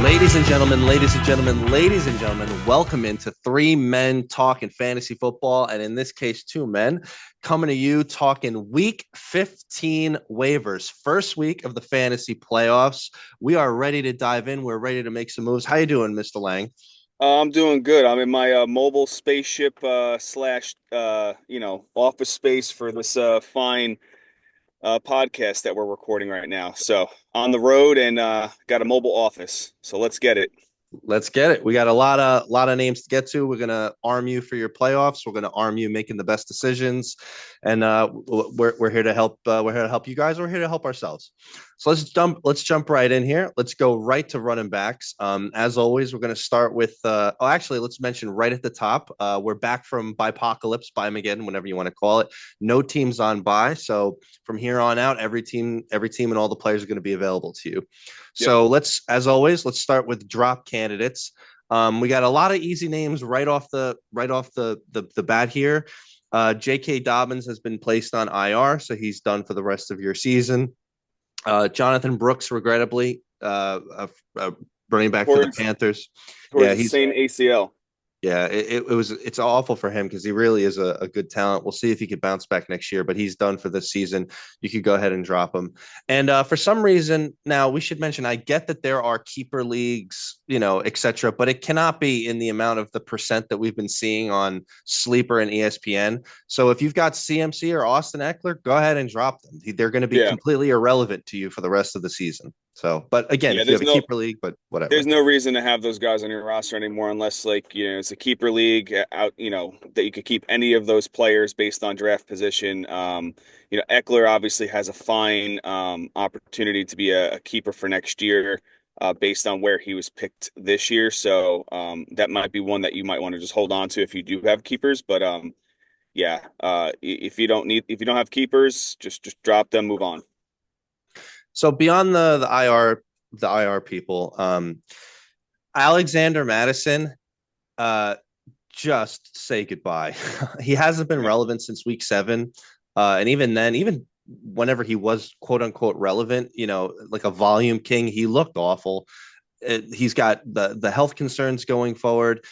Ladies and gentlemen, welcome into Three Men Talking Fantasy Football. And in this case, two men coming to you talking week 15 waivers, first week of the fantasy playoffs. We are ready to dive in. We're ready to make some moves. How you doing, Mr. Lang? I'm doing good. I'm in my mobile spaceship slash office space for this fine podcast that we're recording right now. So on the road and got a mobile office. So let's get it. Let's get it. We got a lot of names to get to. We're gonna arm you for your playoffs. We're gonna arm you making the best decisions, and we're here to help. We're here to help you guys. We're here to help ourselves. So let's jump right in here. Let's go right to running backs. As always, we're gonna start with. Actually, let's mention right at the top. We're back from Bipocalypse, Again, whatever you want to call it. No teams on bye. So from here on out, every team, and all the players are going to be available to you. Yep. So as always, let's start with drop candidates. We got a lot of easy names right off the bat here. J.K. Dobbins has been placed on IR, so he's done for the rest of your season. Jonathan Brooks, regrettably, running back for the Towards Panthers. towards Yeah, the he's same ACL. yeah, it's awful for him because he really is a good talent. We'll see if he could bounce back next year, but he's done for this season. You could go ahead and drop him. And for some reason, now we should mention, I get that there are keeper leagues, etc., but it cannot be in the amount of the percent that we've been seeing on Sleeper and ESPN. So if you've got CMC or Austin Eckler, go ahead and drop them. They're going to be Yeah. completely irrelevant to you for the rest of the season. So, but again, Yeah, if you have a keeper league, but there's whatever. no reason to have those guys on your roster anymore unless it's a keeper league out, that you could keep any of those players based on draft position. Eckler obviously has a fine opportunity to be a keeper for next year based on where he was picked this year. So that might be one that you might want to just hold on to if you do have keepers. But yeah, if you don't have keepers, just drop them, move on. So beyond the IR people, Alexander Madison, uh, just say goodbye. He hasn't been Yeah. relevant since week 7, and even then, even whenever he was quote unquote relevant, like a volume king, he looked awful. He's got the health concerns going forward.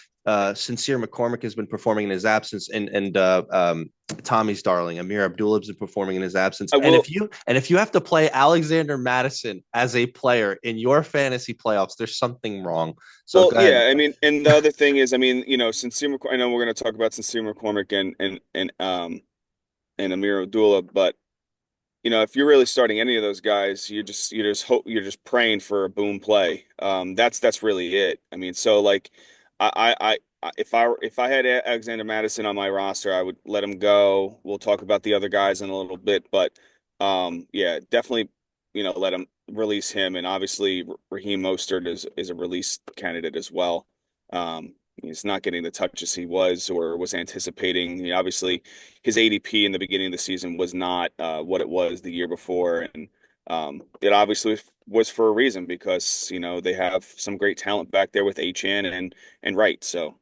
Sincere McCormick has been performing in his absence, and Tommy's darling Amir Abdullah has been performing in his absence. I And will. if you have to play Alexander Madison as a player in your fantasy playoffs, there's something wrong. So Well, go ahead. yeah, I mean, and the other thing is, I mean, I know we're going to talk about Sincere McCormick and Amir Abdullah, but if you're really starting any of those guys, you're just praying for a boom play. That's really it. I mean, so like, if I had Alexander Madison on my roster, I would let him go. We'll talk about the other guys in a little bit, but yeah, definitely, let him release him, and obviously Raheem Mostert is a release candidate as well. He's not getting the touches he was or was anticipating. Obviously, his ADP in the beginning of the season was not what it was the year before, and it obviously was for a reason because they have some great talent back there with HN and Wright. So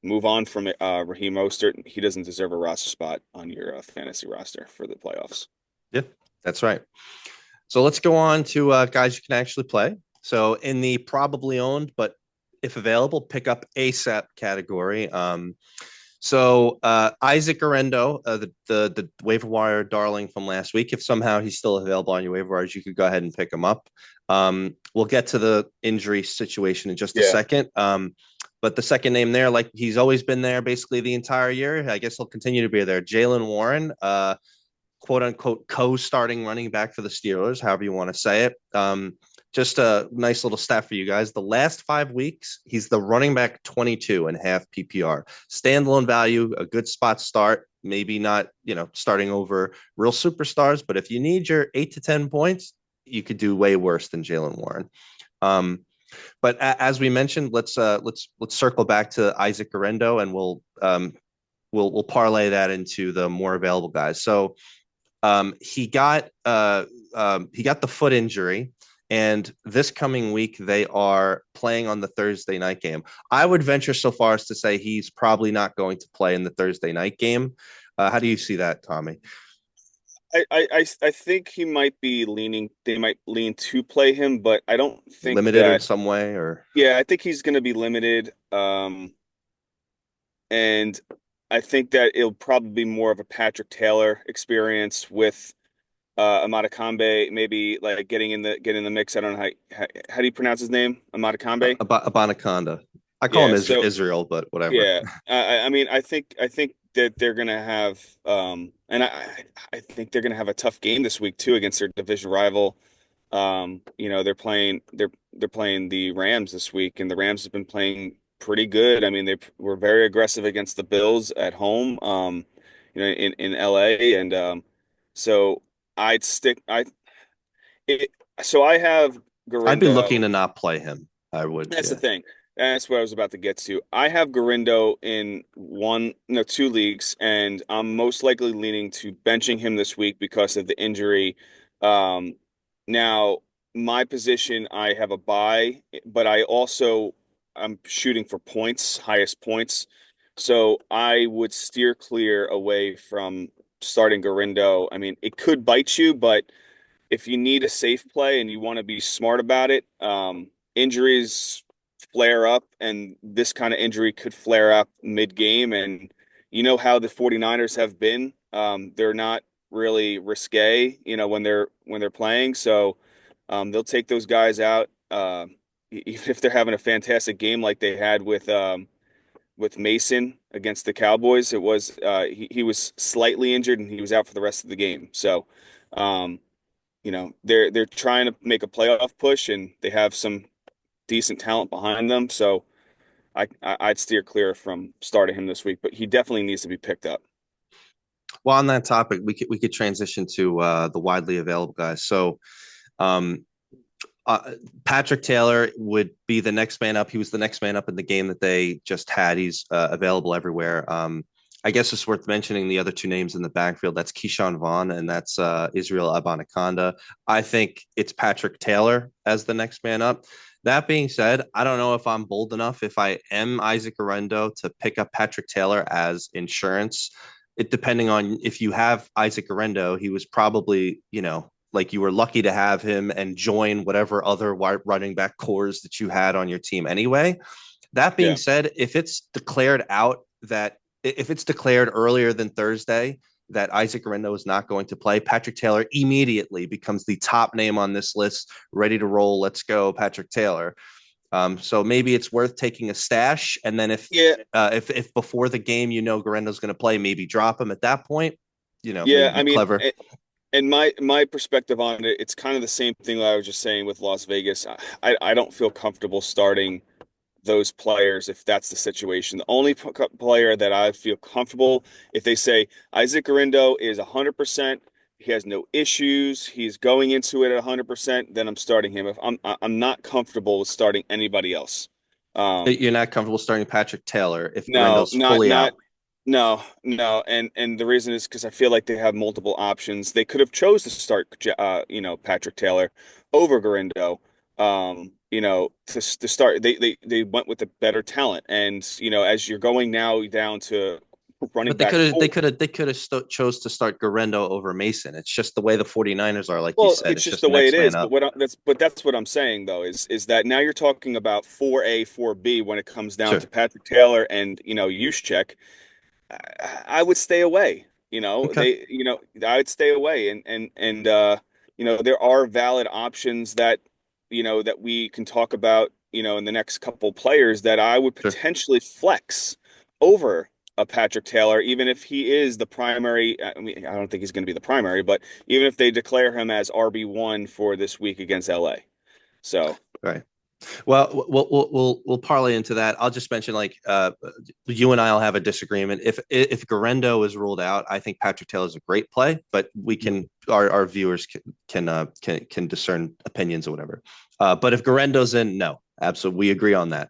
move on from Raheem Mostert. He doesn't deserve a roster spot on your fantasy roster for the playoffs. Yeah, that's right. So let's go on to guys you can actually play. So in the probably owned, but if available, pick up ASAP category. Isaac Arendo, the waiver wire darling from last week, if somehow he's still available on your waiver wires, you could go ahead and pick him up. We'll get to the injury situation in just a Yeah. second. But the second name there, like he's always been there basically the entire year. I guess he'll continue to be there. Jalen Warren, quote unquote co-starting running back for the Steelers, however you want to say it. Just a nice little stat for you guys. The last 5 weeks, he's the running back 22 and half PPR. Standalone value, a good spot start. Maybe not, starting over real superstars, but if you need your 8 to 10 points, you could do way worse than Jalen Warren. But as we mentioned, let's circle back to Isaac Arendo, and we'll parlay that into the more available guys. So he got the foot injury, and this coming week they are playing on the Thursday night game. I would venture so far as to say he's probably not going to play in the Thursday night game. How do you see that, Tommy? I think he might be leaning. They might lean to play him, but I don't think Limited in that. some way, or Yeah, I think he's going to be limited. And I think that it'll probably be more of a Patrick Taylor experience with Amada Kambe, maybe like getting in the mix. I don't know how do you pronounce his name? Amada Kambe? Abanaconda. I call him Yeah. So Israel, but whatever. yeah, I mean, I think that they're gonna have, and I think they're gonna have a tough game this week too against their division rival. They're playing the Rams this week, and the Rams have been playing pretty good. I mean, they were very aggressive against the Bills at home, in LA, and so I'd stick. It, so I have I'd be looking Garindo. to not play him. I would, That's the yeah. thing. That's what I was about to get to. I have Garindo in one, no, two leagues, and I'm most likely leaning to benching him this week because of the injury. Um, Now, my position, I have a bye, but I'm shooting for points, highest points. So I would steer clear away from starting Garindo. I mean, it could bite you, but if you need a safe play and you want to be smart about it, injuries flare up, and this kind of injury could flare up mid-game. And you know how the 49ers have been. They're not really risque, when they're playing. So they'll take those guys out, even if they're having a fantastic game like they had with Mason against the Cowboys. He was slightly injured and he was out for the rest of the game. So um, they're trying to make a playoff push and they have some decent talent behind them. So I'd steer clear from starting him this week, but he definitely needs to be picked up. Well, on that topic, we could transition to the widely available guys. So, um, Patrick Taylor would be the next man up. He was the next man up in the game that they just had. He's available everywhere. I guess it's worth mentioning the other two names in the backfield. That's Keyshawn Vaughn and that's Israel Abanaconda. I think it's Patrick Taylor as the next man up. That being said, I don't know if I'm bold enough, if I am Isaac Arendo, to pick up Patrick Taylor as insurance. It depending on if you have Isaac Arendo, he was probably, like you were lucky to have him and join whatever other running back cores that you had on your team anyway. That being Yeah. said, if it's declared earlier than Thursday that Isaac Rendo is not going to play, Patrick Taylor immediately becomes the top name on this list, ready to roll. Let's go, Patrick Taylor. So maybe it's worth taking a stash, and then Yeah. if before the game Garendo's going to play, maybe drop him at that point. Yeah. Maybe be I mean, clever. and my perspective on it, it's kind of the same thing that I was just saying with Las Vegas. I don't feel comfortable starting those players if that's the situation. The only player that I feel comfortable if they say Isaac Garindo is 100%, he has no issues, he's going into it at 100%, then I'm starting him. If I'm not comfortable with starting anybody else. Um, You're not comfortable starting Patrick Taylor if no, Garendo's not fully not out. no, no, and the reason is because I feel like they have multiple options. They could have chose to start, Patrick Taylor over Garindo. To start, they went with the better talent, and as you're going now down to running But they back could have they four. could have they could have chose to start Garendo over Mason. It's just the way the 49ers are, like you Well, said. it's It's just just the way it next man is. up. That's what I'm saying though is that now you're talking about 4A, 4B when it comes down Sure. to Patrick Taylor and Juszczyk. I would stay away. Okay. I would stay away, and there are valid options that we can talk about, in the next couple players that I would Sure. potentially flex over a Patrick Taylor, even if he is the primary. I mean, I don't think he's going to be the primary, but even if they declare him as RB1 for this week against LA. So, Right. Well, we'll parlay into that. I'll just mention, like, you and I'll have a disagreement. If Garendo is ruled out, I think Patrick Taylor is a great play, but we can our viewers can discern opinions or whatever. But if Garendo's in, no, absolutely, we agree on that.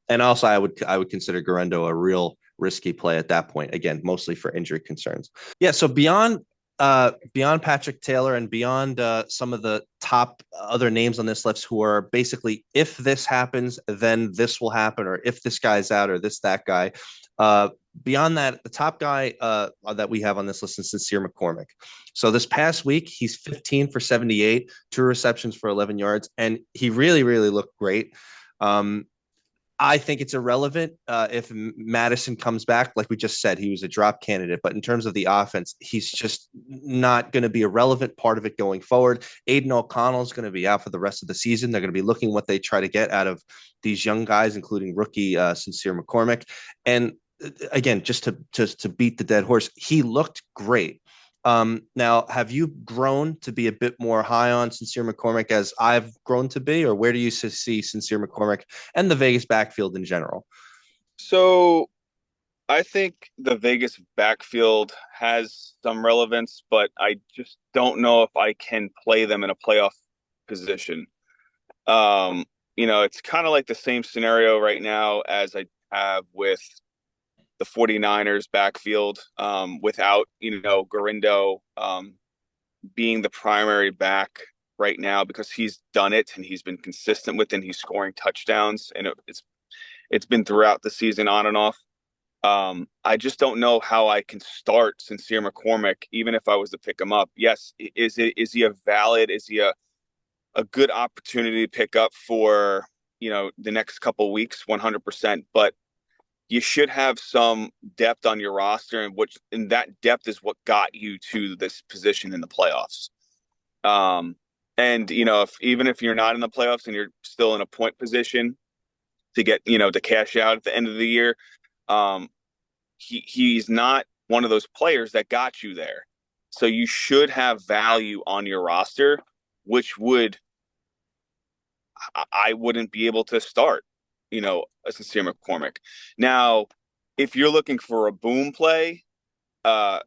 And also, I would consider Garendo a real risky play at that point. Again, mostly for injury concerns. Yeah. So beyond Patrick Taylor and beyond some of the top other names on this list who are basically, if this happens, then this will happen, or if this guy's out, or that guy. Uh, beyond that, the top guy that we have on this list is Sincere McCormick. So this past week, he's 15 for 78, two receptions for 11 yards, and he really, really looked great. Um, I think it's irrelevant if Madison comes back. Like we just said, he was a drop candidate, but in terms of the offense, he's just not going to be a relevant part of it going forward. Aiden O'Connell is going to be out for the rest of the season. They're going to be looking what they try to get out of these young guys, including rookie Sincere McCormick. And again, just to beat the dead horse, he looked great. Now, have you grown to be a bit more high on Sincere McCormick as I've grown to be, or where do you see Sincere McCormick and the Vegas backfield in general? So I think the Vegas backfield has some relevance, but I just don't know if I can play them in a playoff position. Um, it's kind of like the same scenario right now as I have with the 49ers backfield, without, Garindo, being the primary back right now because he's done it and he's been consistent with it and he's scoring touchdowns and it's been throughout the season on and off. I just don't know how I can start Sincere McCormick, even if I was to pick him up. Yes, is he a valid, is he a good opportunity to pick up for, the next couple of weeks, 100%. But you should have some depth on your roster, and that depth is what got you to this position in the playoffs. And even if you're not in the playoffs and you're still in a point position to get, to cash out at the end of the year, um, he's not one of those players that got you there. So you should have value on your roster, which I wouldn't be able to start, a Sincere McCormick. Now, if you're looking for a boom play, I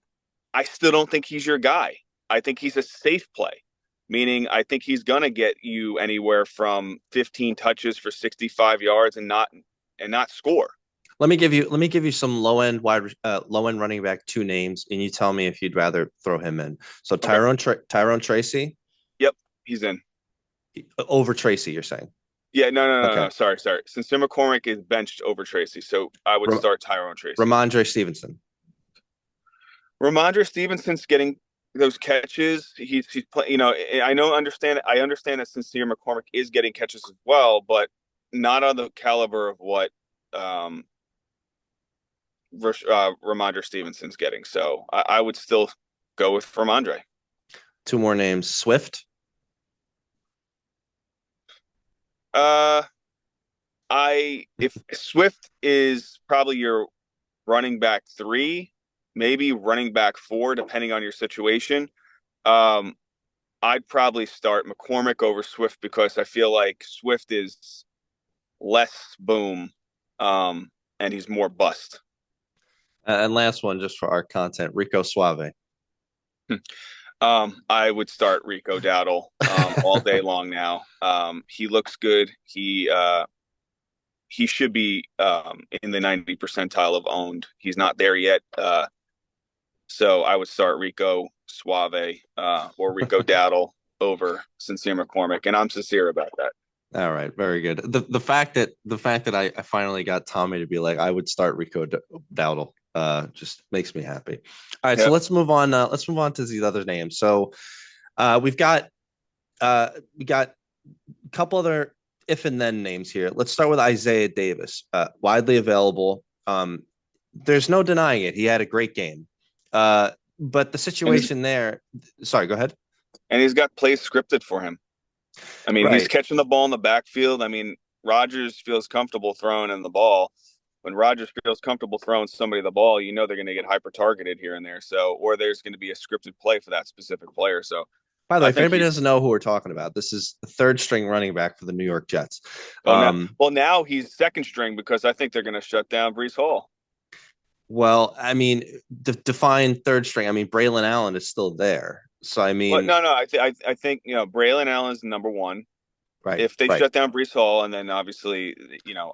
still don't think he's your guy. I think he's a safe play, meaning I think he's gonna get you anywhere from 15 touches for 65 yards and not score. Let me give you some low end running back two names, and you tell me if you'd rather throw him in. So Okay. Tyrone Tracy Yep, he's in. over Tracy, you're saying? Yeah, no, no, no, Okay. no. Sorry, sorry. Since McCormick is benched over Tracy, so I would Ram- start Tyrone Tracy. Ramondre Stevenson. Ramondre Stevenson's getting those catches. He's play, I understand that Sincere McCormick is getting catches as well, but not on the caliber of what um Ramondre Stevenson's getting. So I would still go with Ramondre. Two more names. Swift. Uh, I if Swift is probably your running back three, maybe running back four, depending on your situation. Um, I'd probably start McCormick over Swift because I feel like Swift is less boom, and he's more bust. And last one, just for our content, Rico Suave. I would start Rico Dowdle all day long now. He looks good. He should be in the 90 percentile of owned. He's not there yet. So I would start Rico Suave or Rico Dowdle over Sincere McCormick, and I'm sincere about that. All right, very good. The fact that I finally got Tommy to be like I would start Rico Dowdle just makes me happy. All right, so Yep. let's move on. Let's move on to these other names. So we've got we got a couple other if and then names here. Let's start with Isaiah Davis, widely available. There's no denying it. He had a great game. But the And he's situation there, sorry, go ahead. and he's got plays scripted for him. I mean, he's Right. catching the ball in the backfield. I mean, Rodgers feels comfortable throwing in the ball. When Rodgers feels comfortable throwing somebody the ball, they're going to get hyper targeted here and there. So, or there's going to be a scripted play for that specific player. So, By the way, I if think anybody he's doesn't know who we're talking about, this is the third string running back for the New York Jets. oh now Um, well now he's second string because I think they're going to shut down Brees Hall. well, I mean, define third string. I mean, Braylon Allen is still there. So, I But mean, no, no, I think Braylon Allen's number one. right, If they right. shut down Brees Hall, and then obviously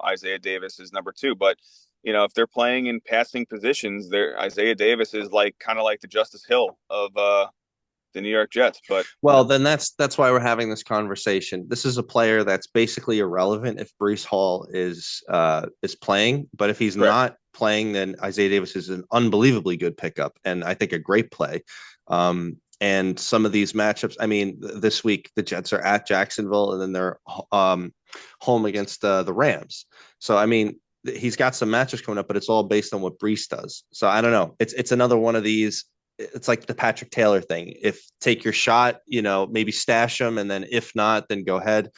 Isaiah Davis is number two. But if they're playing in passing positions, there Isaiah Davis is like kind of like the Justice Hill of the New York Jets. But Well, then that's why we're having this conversation. This is a player that's basically irrelevant if Brees Hall is playing, but if he's correct. not, playing, then Isaiah Davis is an unbelievably good pickup and I think a great play. And some of these matchups, I mean, this week the Jets are at Jacksonville and then they're home against the Rams. So I mean, he's got some matches coming up, but it's all based on what Brees does. So I don't know. It's another one of these. It's like the Patrick Taylor thing. If take your shot, maybe stash him, and then if not, then go ahead.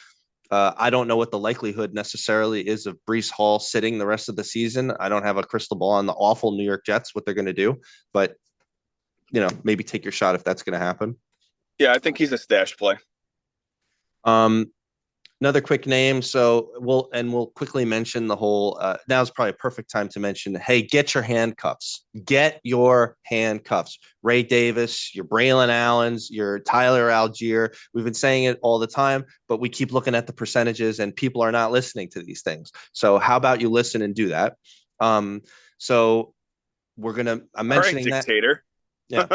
I don't know what the likelihood necessarily is of Brees Hall sitting the rest of the season. I don't have a crystal ball on the awful New York Jets, what they're going to do, but maybe take your shot if that's going to happen. Yeah, I think he's a stash play. Um, Another quick name. So we'll quickly mention the whole. Now's probably a perfect time to mention. Hey, get your handcuffs. Get your handcuffs. Ray Davis, your Braylon Allens, your Tyler Algier. We've been saying it all the time, but we keep looking at the percentages, and people are not listening to these things. So how about you listen and do that? So we're gonna. I'm All right, mentioning that. dictator. Yeah.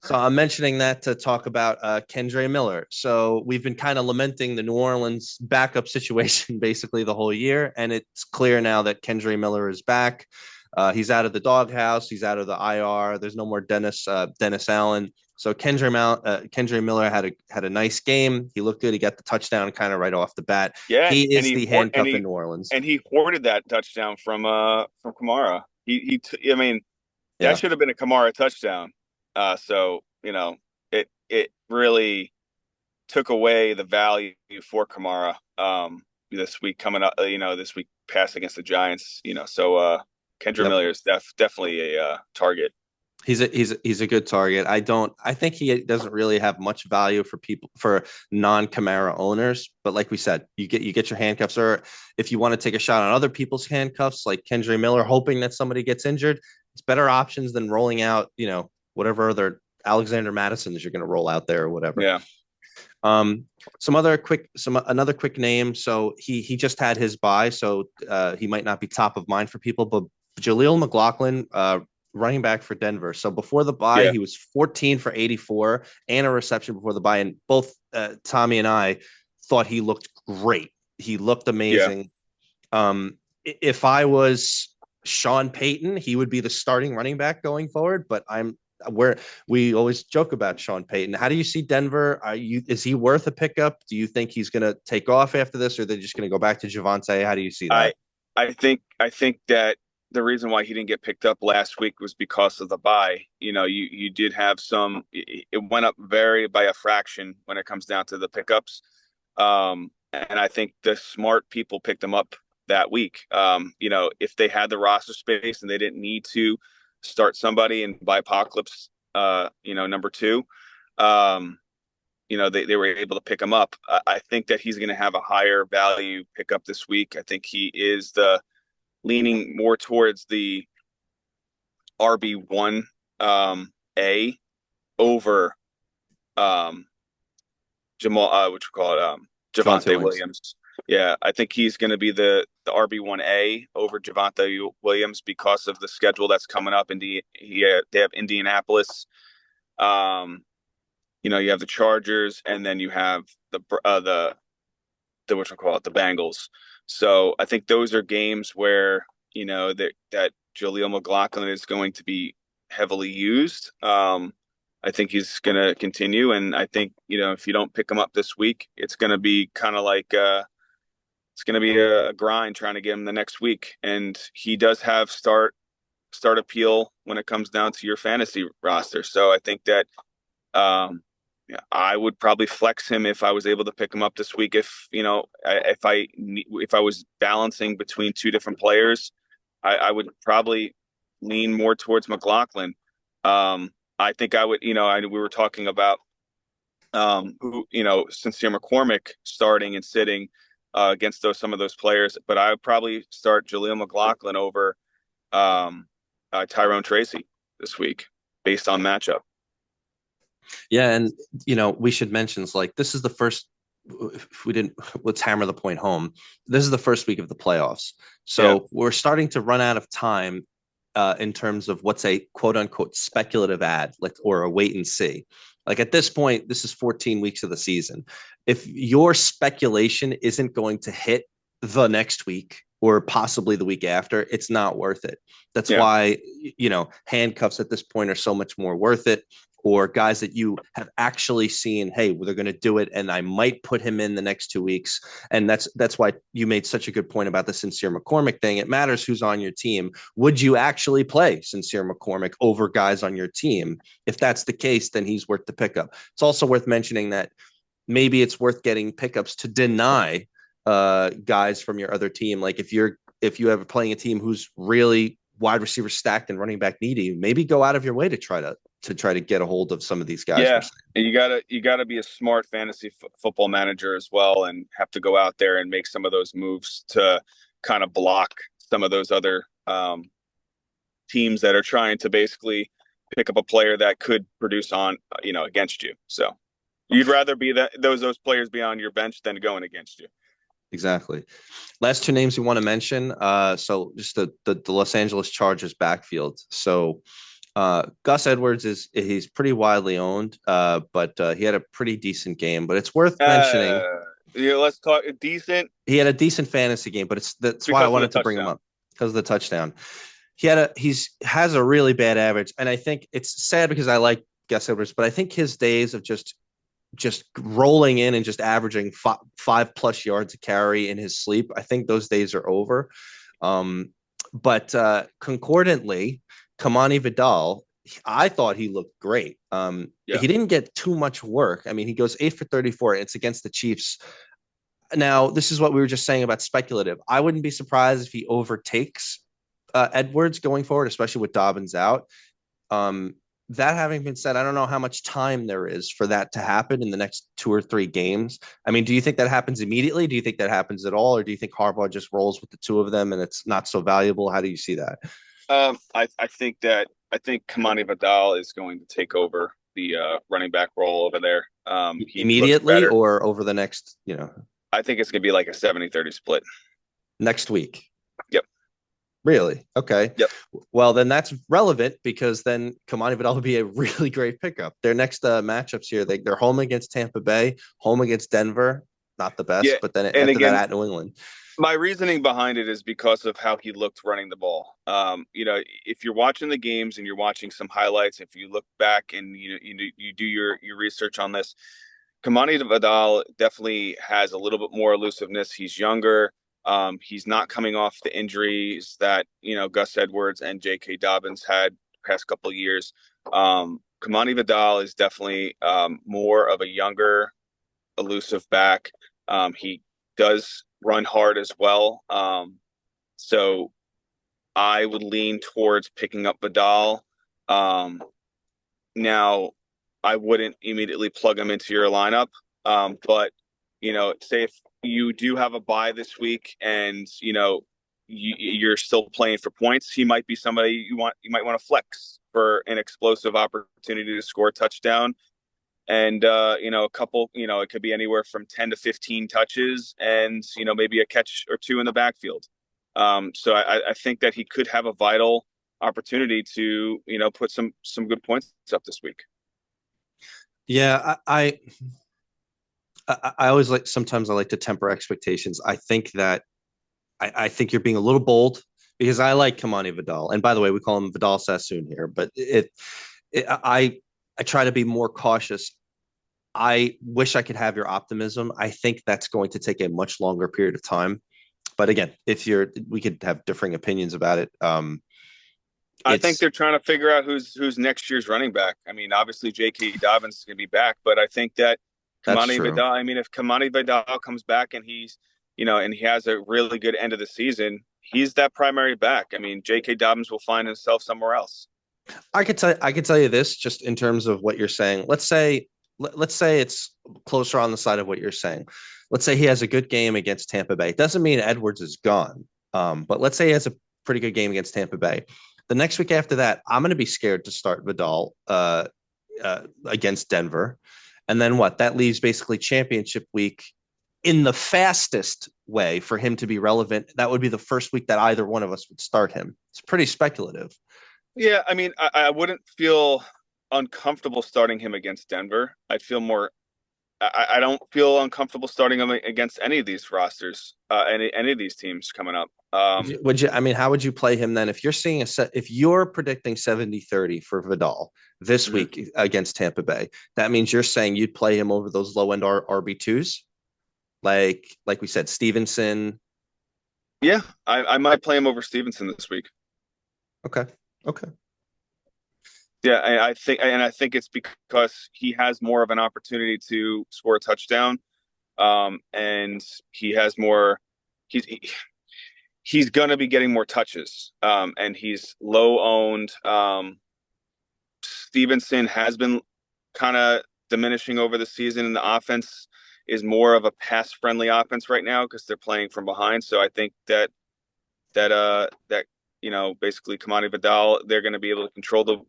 So I'm mentioning that to talk about Kendre Miller. So we've been kind of lamenting the New Orleans backup situation basically the whole year, and it's clear now that Kendre Miller is back. He's out of the doghouse. He's out of the IR. There's no more Dennis Allen. So Kendre Miller had a nice game. He looked good. He got the touchdown kind of right off the bat. Yeah, He is the handcuff in New Orleans. and he hoarded that touchdown from Kamara. I mean, that Yeah. should have been a Kamara touchdown. So it really took away the value for Kamara this week coming up. This week pass against the Giants. So Kendra Yep. Miller is definitely a target. He's a good target. I think he doesn't really have much value for non-Camara owners, but like we said, you get your handcuffs, or if you want to take a shot on other people's handcuffs like Kendre Miller, hoping that somebody gets injured, it's better options than rolling out, whatever other Alexander Madisons you're going to roll out there or whatever. Yeah. Um, another quick name. So he just had his bye, so he might not be top of mind for people, but Jaleel McLaughlin, running back for Denver. So before the bye, Yeah. he was 14 for 84 and a reception before the bye. And both Tommy and I thought he looked great. He looked amazing. If I was Sean Payton, he would be the starting running back going forward. But we always joke about Sean Payton. How do you see Denver? Is he worth a pickup? Do you think he's going to take off after this, or they're just going to go back to Javonte? How do you see that? I think that the reason why he didn't get picked up last week was because of the bye. You did have it went up very by a fraction when it comes down to the pickups. And I think the smart people picked him up that week. If they had the roster space and they didn't need to start somebody and buy Apocalypse, number two, they were able to pick him up. I think that he's going to have a higher value pickup this week. I think he is leaning more towards the RB1 A over Jamal, what you call it, Javonte Williams. Yeah, I think he's going to be the RB1A over Javonte Williams because of the schedule that's coming up. They have Indianapolis. You have the Chargers, and then you have the what you call it, the Bengals. So I think those are games where that Jaleel McLaughlin is going to be heavily used. I think he's going to continue, and I think if you don't pick him up this week, it's going to be kind of like it's going to be a grind trying to get him the next week. And he does have start appeal when it comes down to your fantasy roster. So I think that I would probably flex him if I was able to pick him up this week. If I was balancing between two different players, I would probably lean more towards McLaughlin. I think I would, we were talking about Sincere McCormick starting and sitting against some of those players, but I would probably start Jaleel McLaughlin over Tyrone Tracy this week based on matchup. Yeah, and we should mention this is the first. If we didn't, let's hammer the point home. This is the first week of the playoffs, so we're starting to run out of time in terms of what's a quote unquote speculative ad, or a wait and see. Like at this point, this is 14 weeks of the season. If your speculation isn't going to hit the next week, or possibly the week after, it's not worth it. That's Yeah. why, handcuffs at this point are so much more worth it. Or guys that you have actually seen, hey, well, they're going to do it, and I might put him in the next 2 weeks. And that's why you made such a good point about the Sincere McCormick thing. It matters who's on your team. Would you actually play Sincere McCormick over guys on your team? If that's the case, then he's worth the pickup. It's also worth mentioning that maybe it's worth getting pickups to deny guys from your other team. Like if you have playing a team who's really wide receiver stacked and running back needy, maybe go out of your way to try to get a hold of some of these guys. Yeah, and you gotta be a smart fantasy football manager as well, and have to go out there and make some of those moves to kind of block some of those other teams that are trying to basically pick up a player that could produce on against you. So you'd rather be that those players be on your bench than going against you. Exactly. Last two names we want to mention. So just the Los Angeles Chargers backfield. So Gus Edwards he's pretty widely owned, but he had a pretty decent game. But it's worth mentioning Let's talk decent he had a decent fantasy game. But that's why I because of the wanted to bring him touchdown. up because of the touchdown. He's has a really bad average, and I think it's sad because I like Gus Edwards, but I think his days of just rolling in and just averaging 5+ yards a carry in his sleep, I think those days are over. But concordantly, Kamani Vidal, I thought he looked great. Yeah. He didn't get too much work. I mean, he goes 8 for 34. It's against the Chiefs. Now, this is what we were just saying about speculative. I wouldn't be surprised if he overtakes Edwards going forward, especially with Dobbins out. Um, that having been said, I don't know how much time there is for that to happen in the next 2 or 3 games. I mean, do you think that happens immediately? Do you think that happens at all? Or do you think Harbaugh just rolls with the two of them and it's not so valuable? How do you see that? I think Kamani Vidal is going to take over the running back role over there. He looks Immediately better. or over the next, I think it's going to be like a 70-30 split. next week? Yep. Really? Okay. Yep. Well, then that's relevant because then Kamani Vidal would be a really great pickup. Their next matchups here, they're home against Tampa Bay, home against Denver. Not the Yeah. best, but then And after that again, at New England. my reasoning behind it is because of how he looked running the ball. If you're watching the games and you're watching some highlights, if you look back and you do your research on this, Kamani Vidal definitely has a little bit more elusiveness. He's younger. He's not coming off the injuries that Gus Edwards and J.K. Dobbins had the past couple of years. Kamani Vidal is definitely more of a younger, elusive back. He does run hard as well. So I would lean towards picking up Vidal. Now, I wouldn't immediately plug him into your lineup, but say if you do have a bye this week and you're still playing for points, he might be somebody you might want to flex for an explosive opportunity to score a touchdown. And a couple, it could be anywhere from 10 to 15 touches and maybe a catch or two in the backfield. So I think that he could have a vital opportunity to put some good points up this week. Yeah, I always sometimes I like to temper expectations. I think that I think you're being a little bold because I like Kamani Vidal. And by the way, we call him Vidal Sassoon here, but I try to be more cautious. I wish I could have your optimism. I think that's going to take a much longer period of time. But again, we could have differing opinions about it. I think It's they're trying to figure out who's next year's running back. I mean, obviously J.K. Dobbins is going to be back, but I think that That's Kamani true. Vidal. I mean, if Kamani Vidal comes back and and he has a really good end of the season, he's that primary back. I mean, J.K. Dobbins will find himself somewhere else. I could tell you this just in terms of what you're saying. Let's say it's closer on the side of what you're saying. Let's say he has a good game against Tampa Bay. It doesn't mean Edwards is gone. But let's say he has a pretty good game against Tampa Bay. The next week after that, I'm going to be scared to start Vidal against Denver. And then what? That leaves basically championship week in the fastest way for him to be relevant. That would be the first week that either one of us would start him. It's pretty speculative. Yeah, I mean, I wouldn't feel uncomfortable starting him against Denver. I'd feel more. I don't feel uncomfortable starting him against any of these rosters, any of these teams coming up. Um, I mean, how would you play him then? If you're seeing if you're predicting 70-30 for Vidal this mhm. week against Tampa Bay, that means you're saying you'd play him over those low end RB2s, like we said, Stevenson. Yeah, I might play him over Stevenson this week. Okay. Okay. Yeah, I think it's because he has more of an opportunity to score a touchdown, and he has more. He's he's gonna be getting more touches, and he's low owned. Stevenson has been kind of diminishing over the season, and the offense is more of a pass friendly offense right now because they're playing from behind. So I think that basically Kamani Vidal, they're going to be able to control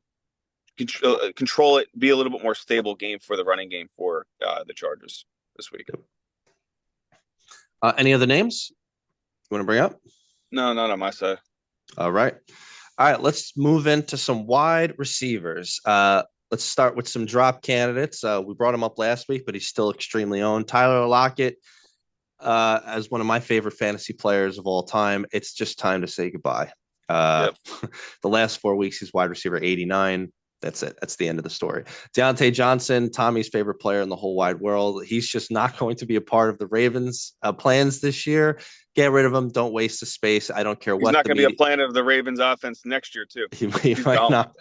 it, be a little bit more stable game for the running game for the Chargers this week. Any other names you want to bring up? No, not on my side. All right. All right. Let's move into some wide receivers. Let's start with some drop candidates. We brought him up last week, but he's still extremely owned. Tyler Lockett, as one of my favorite fantasy players of all time, it's just time to say goodbye. Uh, Yep. the last 4 weeks, he's wide receiver 89. That's it. That's the end of the story. Deontay Johnson, Tommy's favorite player in the whole wide world. He's just not going to be a part of the Ravens' plans this year. Get rid of him. Don't waste the space. I don't care He's what not the going to be a media. plan of the Ravens offense next year too. He He's might gone. not.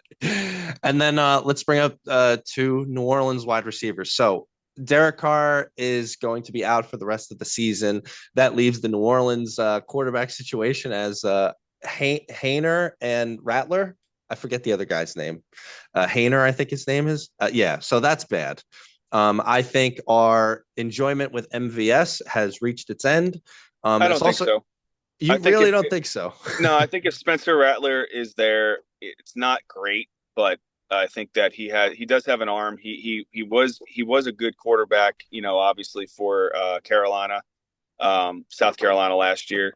And then let's bring up two New Orleans wide receivers. So Derek Carr is going to be out for the rest of the season. That leaves the New Orleans quarterback situation as Hayner and Rattler. I forget the other guy's name. Hayner, I think his name is. Yeah, so that's bad. I think our enjoyment with MVS has reached its end. I It's don't think also, so. you I think really if don't think so? No, I think if Spencer Rattler is there, it's not great, but I think that he does have an arm. He was a good quarterback, obviously for Carolina, South Carolina last year.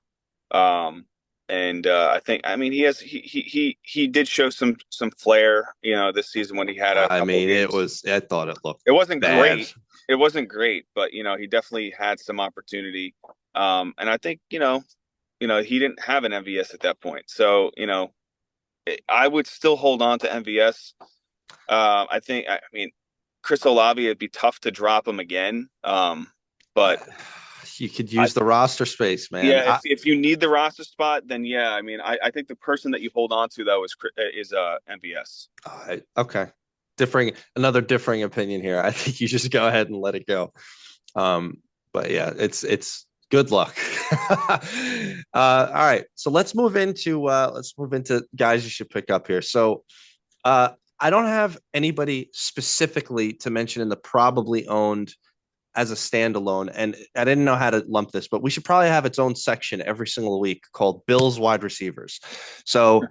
Um, and I mean he did show some flair, this season when he had a I couple of mean, games. I thought it looked It wasn't bad. great. It wasn't great, but he definitely had some opportunity. And I think, he didn't have an MVS at that point. So, I would still hold on to MVS. I mean, Chris Olave, it'd be tough to drop him again. But You could I, use the roster space, man. yeah, if you need the roster spot, then yeah. I mean, I think the person that you hold on to though is MVS. Okay. Another differing opinion here. I think you just go ahead and let it go. Um, but yeah, it's good luck. All right, so let's move into guys you should pick up here. So I don't have anybody specifically to mention in the probably owned as a standalone. And I didn't know how to lump this, but we should probably have its own section every single week called Bills wide receivers. So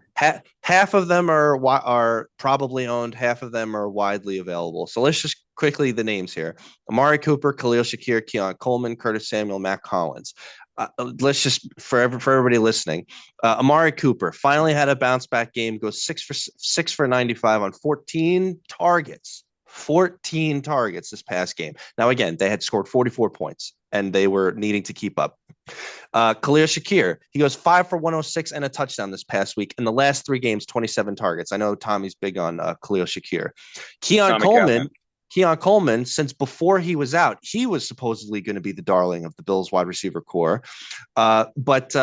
half of them are probably owned, half of them are widely available. So let's just quickly the names here: Amari Cooper, Khalil Shakir, Keon Coleman, Curtis Samuel, Matt Collins. Let's just for everybody listening, Amari Cooper finally had a bounce back game. Goes 6 for 95 on 14 targets. 14 targets this past game. Now, again, they had scored 44 points and they were needing to keep up. Khalil Shakir, he goes 5 for 106 and a touchdown this past week. In the last 3 games, 27 targets. I know Tommy's big on Khalil Shakir. Keon Tommy Coleman, Callahan. Keon Coleman, since before he was out, he was supposedly going to be the darling of the Bills wide receiver core. But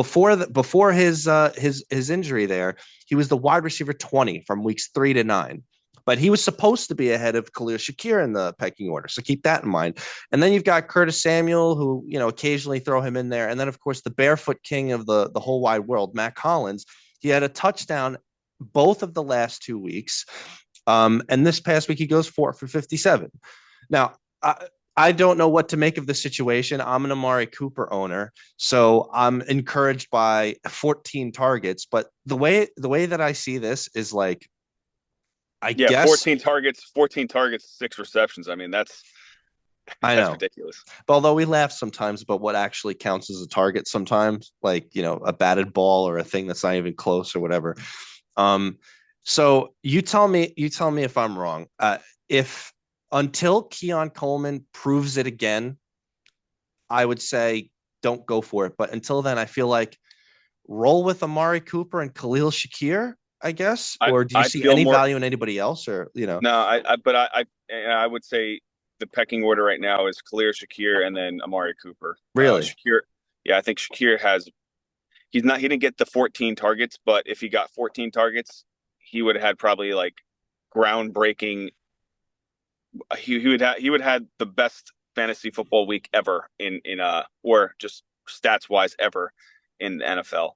before his injury there, he was the wide receiver 20 from weeks 3 to 9. But he was supposed to be ahead of Khalil Shakir in the pecking order. So keep that in mind. And then you've got Curtis Samuel, who, occasionally throw him in there. And then, of course, the barefoot king of the whole wide world, Matt Collins. He had a touchdown both of the last 2 weeks. And this past week, he goes 4 for 57. Now, I don't know what to make of the situation. I'm an Amari Cooper owner, so I'm encouraged by 14 targets. But the way that I see this is like, I Yeah, guess 14 targets, 6 receptions. I mean, that's I that's know. ridiculous. But although we laugh sometimes about what actually counts as a target sometimes, like, a batted ball or a thing that's not even close or whatever. Um, so you tell me if I'm wrong. If until Keon Coleman proves it again, I would say don't go for it. But until then, I feel like roll with Amari Cooper and Khalil Shakir, I guess. I Or do you I see feel any more. value in anybody else? Or No, but and I would say the pecking order right now is Khalil Shakir and then Amari Cooper. really? Shakir, yeah, I think Shakir has. He didn't get the 14 targets, but if he got 14 targets, he would have had probably like groundbreaking. He would have the best fantasy football week ever or just stats wise ever in the NFL.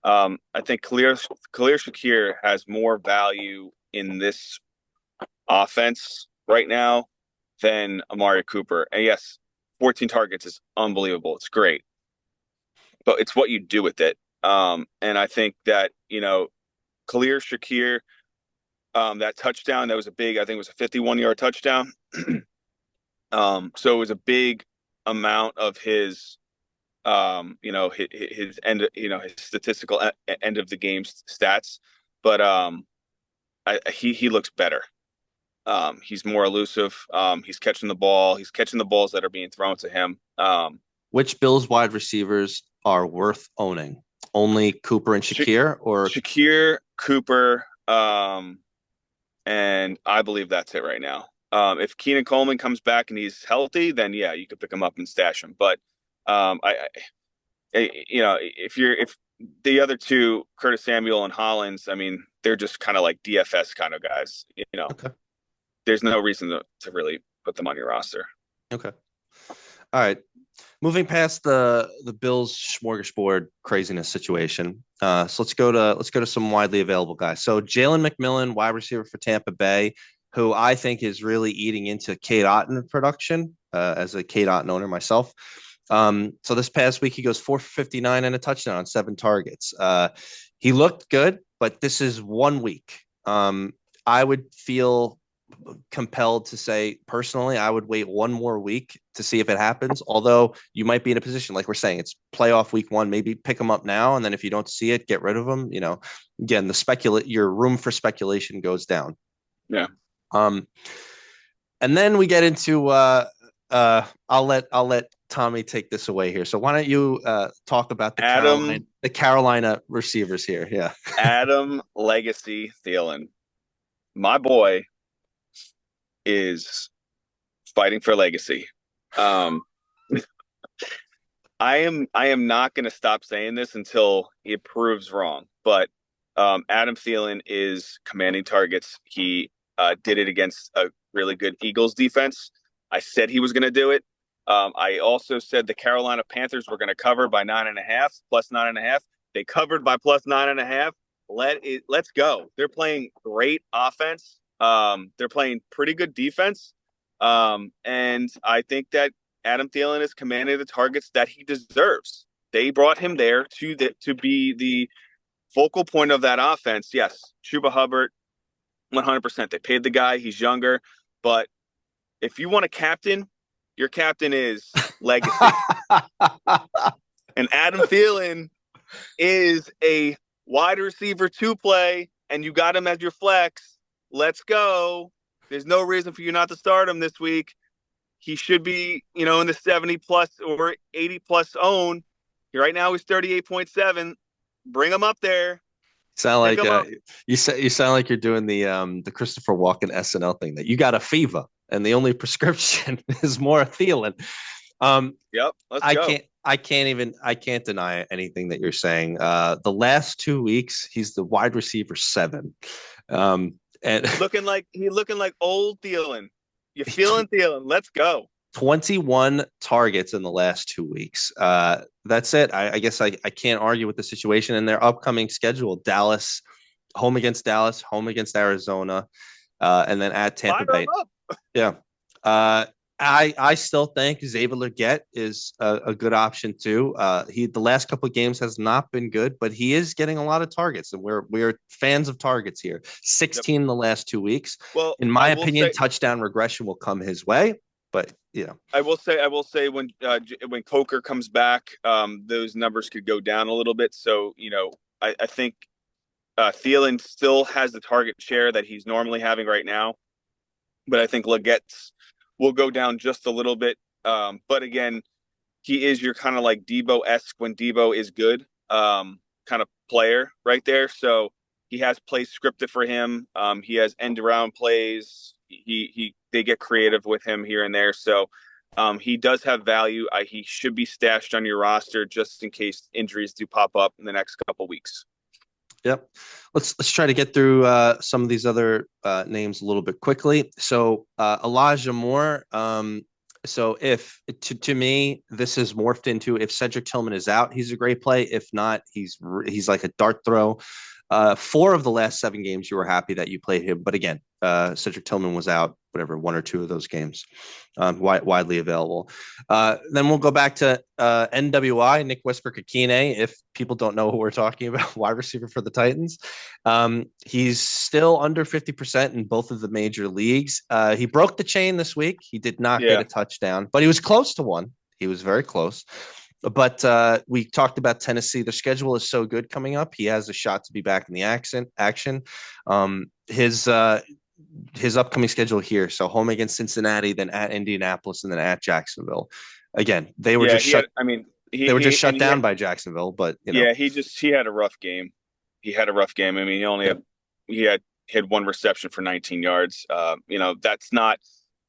I think Khalil Shakir has more value in this offense right now than Amari Cooper. And yes, 14 targets is unbelievable. It's great, but it's what you do with it. And I think that, Khalil Shakir, that touchdown, that was I think it was a 51-yard touchdown. So it was a big amount of his, his end, his statistical end of the game stats. But he looks better. He's more elusive. He's catching the ball. He's catching the balls that are being thrown to him. Which Bills wide receivers are worth owning? Only Cooper and Sha Shakir, or Shakir, Cooper, and I believe that's it right now. If Keenan Coleman comes back and he's healthy, then yeah, you could pick him up and stash him. But if the other two, Curtis Samuel and Hollins, I mean, they're just kind of like DFS kind of guys. okay, There's no reason to really put them on your roster. okay, all right. Moving past the Bills smorgasbord craziness situation, so let's go to some widely available guys. So Jalen McMillan, wide receiver for Tampa Bay, who I think is really eating into Cade Otton production as a Cade Otton owner myself. So this past week he goes 4 for 59 and a touchdown on 7 targets. He looked good, but this is 1 week. I would feel compelled to say personally, I would wait one more week to see if it happens. Although you might be in a position, like we're saying, it's playoff week 1, maybe pick them up now. And then if you don't see it, get rid of them. Again, your room for speculation goes down. Yeah. And then we get into, I'll let Tommy take this away here. So why don't you talk about the Carolina receivers here? Yeah. Adam Legacy Thielen. My boy is fighting for legacy. I am not going to stop saying this until it proves wrong. But Adam Thielen is commanding targets. He did it against a really good Eagles defense. I said he was going to do it. I also said the Carolina Panthers were going to cover by 9.5, plus 9.5. They covered by plus 9.5. Let's go. They're playing great offense. They're playing pretty good defense. And I think that Adam Thielen is commanding the targets that he deserves. They brought him there to be the focal point of that offense. Yes, Chuba Hubbard, 100%. They paid the guy. He's younger. But if you want a captain, your captain is legacy. And Adam Thielen is a wide receiver to play, and you got him as your flex. Let's go. There's no reason for you not to start him this week. He should be, in the 70 plus or 80 plus own. Right now he's 38.7. Bring him up there. Sound like you sound like you're doing the Christopher Walken SNL thing, that you got a fever and the only prescription is more Thielen. Yep, let's go. I can't deny anything that you're saying. The last 2 weeks, he's the wide receiver 7. And looking like old Thielen. You feeling Thielen? Let's go. 21 targets in the last 2 weeks. That's it. I guess I can't argue with the situation in their upcoming schedule. Dallas, home against Dallas, home against Arizona, and then at Tampa Bay. Yeah. I still think Xavier Legette is a good option too. The last couple of games has not been good, but he is getting a lot of targets, and we're fans of targets here. 16 in the last 2 weeks. Well, in my opinion, touchdown regression will come his way. But I will say when Coker comes back, those numbers could go down a little bit. So I think Thielen still has the target share that he's normally having right now, but I think Legette's will go down just a little bit. But again, he is your kind of like Debo-esque when Debo is good, kind of player right there. So he has plays scripted for him. He has end around plays. They get creative with him here and there. So he does have value. He should be stashed on your roster just in case injuries do pop up in the next couple weeks. Yep. Let's try to get through some of these other names a little bit quickly. So Elijah Moore. So if to me this is morphed into if Cedric Tillman is out, he's a great play. If not, he's like a dart throw. Four of the last seven games, you were happy that you played him, but again, Cedric Tillman was out, whatever, one or two of those games, widely available. Then we'll go back to NWI, Nick Westbrook-Akine. If people don't know who we're talking about, wide receiver for the Titans. He's still under 50% in both of the major leagues. He broke the chain this week. He did not get Yeah. a touchdown, but he was close to one. He was very close. But we talked about Tennessee. Their schedule is so good coming up. He has a shot to be back in the action. His upcoming schedule here. So home against Cincinnati, then at Indianapolis, and then at Jacksonville. Again, they were Yeah, just he shut. had. I mean, They were just shut he had, down by Jacksonville. But yeah, he had a rough game. He had a rough game. I mean, yeah, he had one reception for 19 yards. That's not.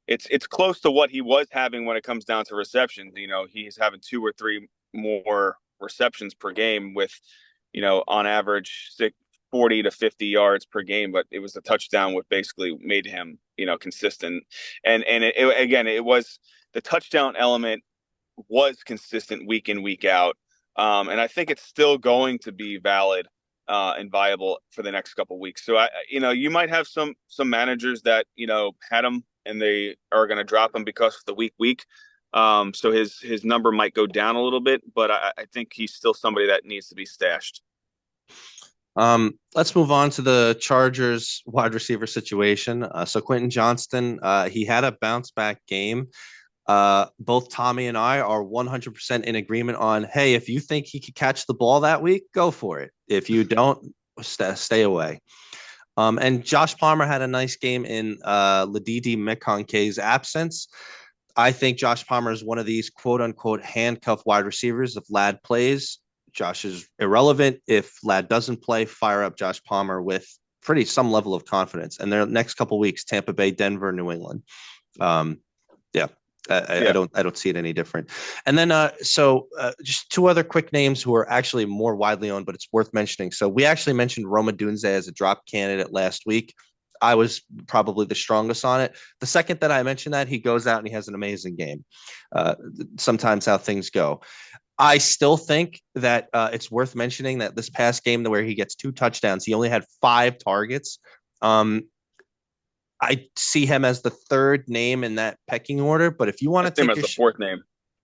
It's close to what he was having when it comes down to receptions. He's having two or three more receptions per game with, on average 40 to 50 yards per game. But it was the touchdown what basically made him, consistent. And again, it was the touchdown element was consistent week in, week out. And I think it's still going to be valid and viable for the next couple of weeks. So you might have some managers that had him and they are going to drop him because of the week. So his number might go down a little bit, but I think he's still somebody that needs to be stashed. Let's move on to the Chargers wide receiver situation. So Quentin Johnston, he had a bounce back game. Both Tommy and I are 100% in agreement on, hey, if you think he could catch the ball that week, go for it. If you don't, stay away. And Josh Palmer had a nice game in Ladidi Mekonkey's absence. I think Josh Palmer is one of these quote unquote handcuff wide receivers. If Lad plays, Josh is irrelevant. If Lad doesn't play, fire up Josh Palmer with some level of confidence. And their next couple weeks, Tampa Bay, Denver, New England. Yeah, Yeah, I don't see it any different. And then just two other quick names who are actually more widely owned, but it's worth mentioning. So we actually mentioned Roma Dunze as a drop candidate last week. I was probably the strongest on it. The second that I mentioned that, he goes out and he has an amazing game. Sometimes how things go. I still think that it's worth mentioning that this past game where he gets two touchdowns, he only had 5 targets. I see him as the third name in that pecking order. But if you want to that's him take as your the fourth name.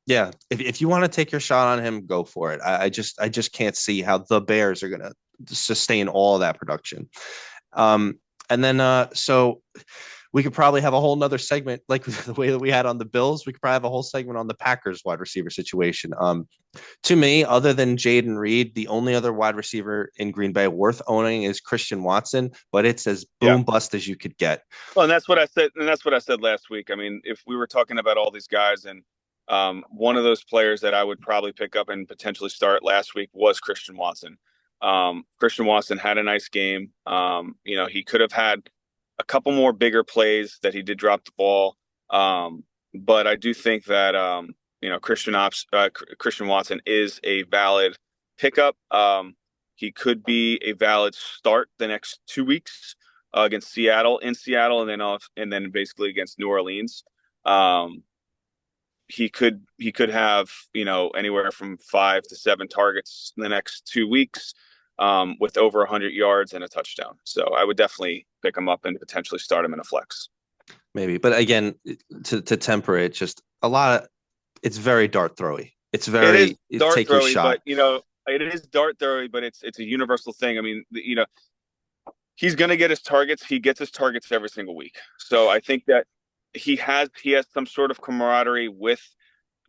yeah, if you want to take your shot on him, go for it. I just can't see how the Bears are going to sustain all of that production. And then so we could probably have a whole nother segment like the way that we had on the Bills. We could probably have a whole segment on the Packers wide receiver situation. To me, other than Jaden Reed, the only other wide receiver in Green Bay worth owning is Christian Watson, but it's as Yeah. boom bust as you could get. Well, and that's what I said. And that's what I said last week. I mean, if we were talking about all these guys and one of those players that I would probably pick up and potentially start last week was Christian Watson. Christian Watson had a nice game. He could have had a couple more bigger plays that he did drop the ball. But I do think that, Christian Watson is a valid pickup. He could be a valid start the next 2 weeks against in Seattle, and then basically against New Orleans. He could have anywhere from 5 to 7 targets in the next 2 weeks, with over 100 yards and a touchdown. So I would definitely pick him up and potentially start him in a flex. Maybe, but again, to temper it, just a lot of it's very dart throwy. It is dart Take your throwy, shot. but it is dart throwy, but it's a universal thing. I mean, he's going to get his targets. He gets his targets every single week. So I think that he has some sort of camaraderie with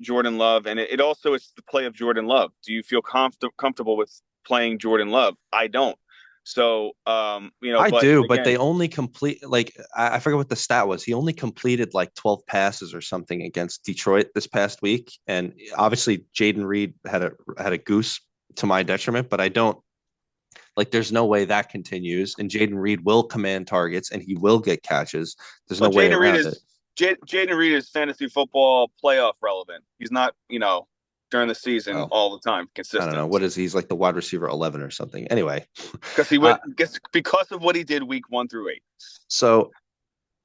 Jordan Love, and it also is the play of Jordan Love. Do you feel comfortable with playing Jordan Love? I don't. So, I but do, but they again, only complete like I forget what the stat was. He only completed like 12 passes or something against Detroit this past week, and obviously Jaden Reed had a goose to my detriment. But I don't like. There's no way that continues, and Jaden Reed will command targets and he will get catches. There's no but way around it. Jaden Reed is fantasy football playoff relevant. He's not, during the season Well, all the time I don't know consistent. what is he's like the wide receiver 11 or something. Anyway, Because he uh, went because of what he did week 1 through 8. so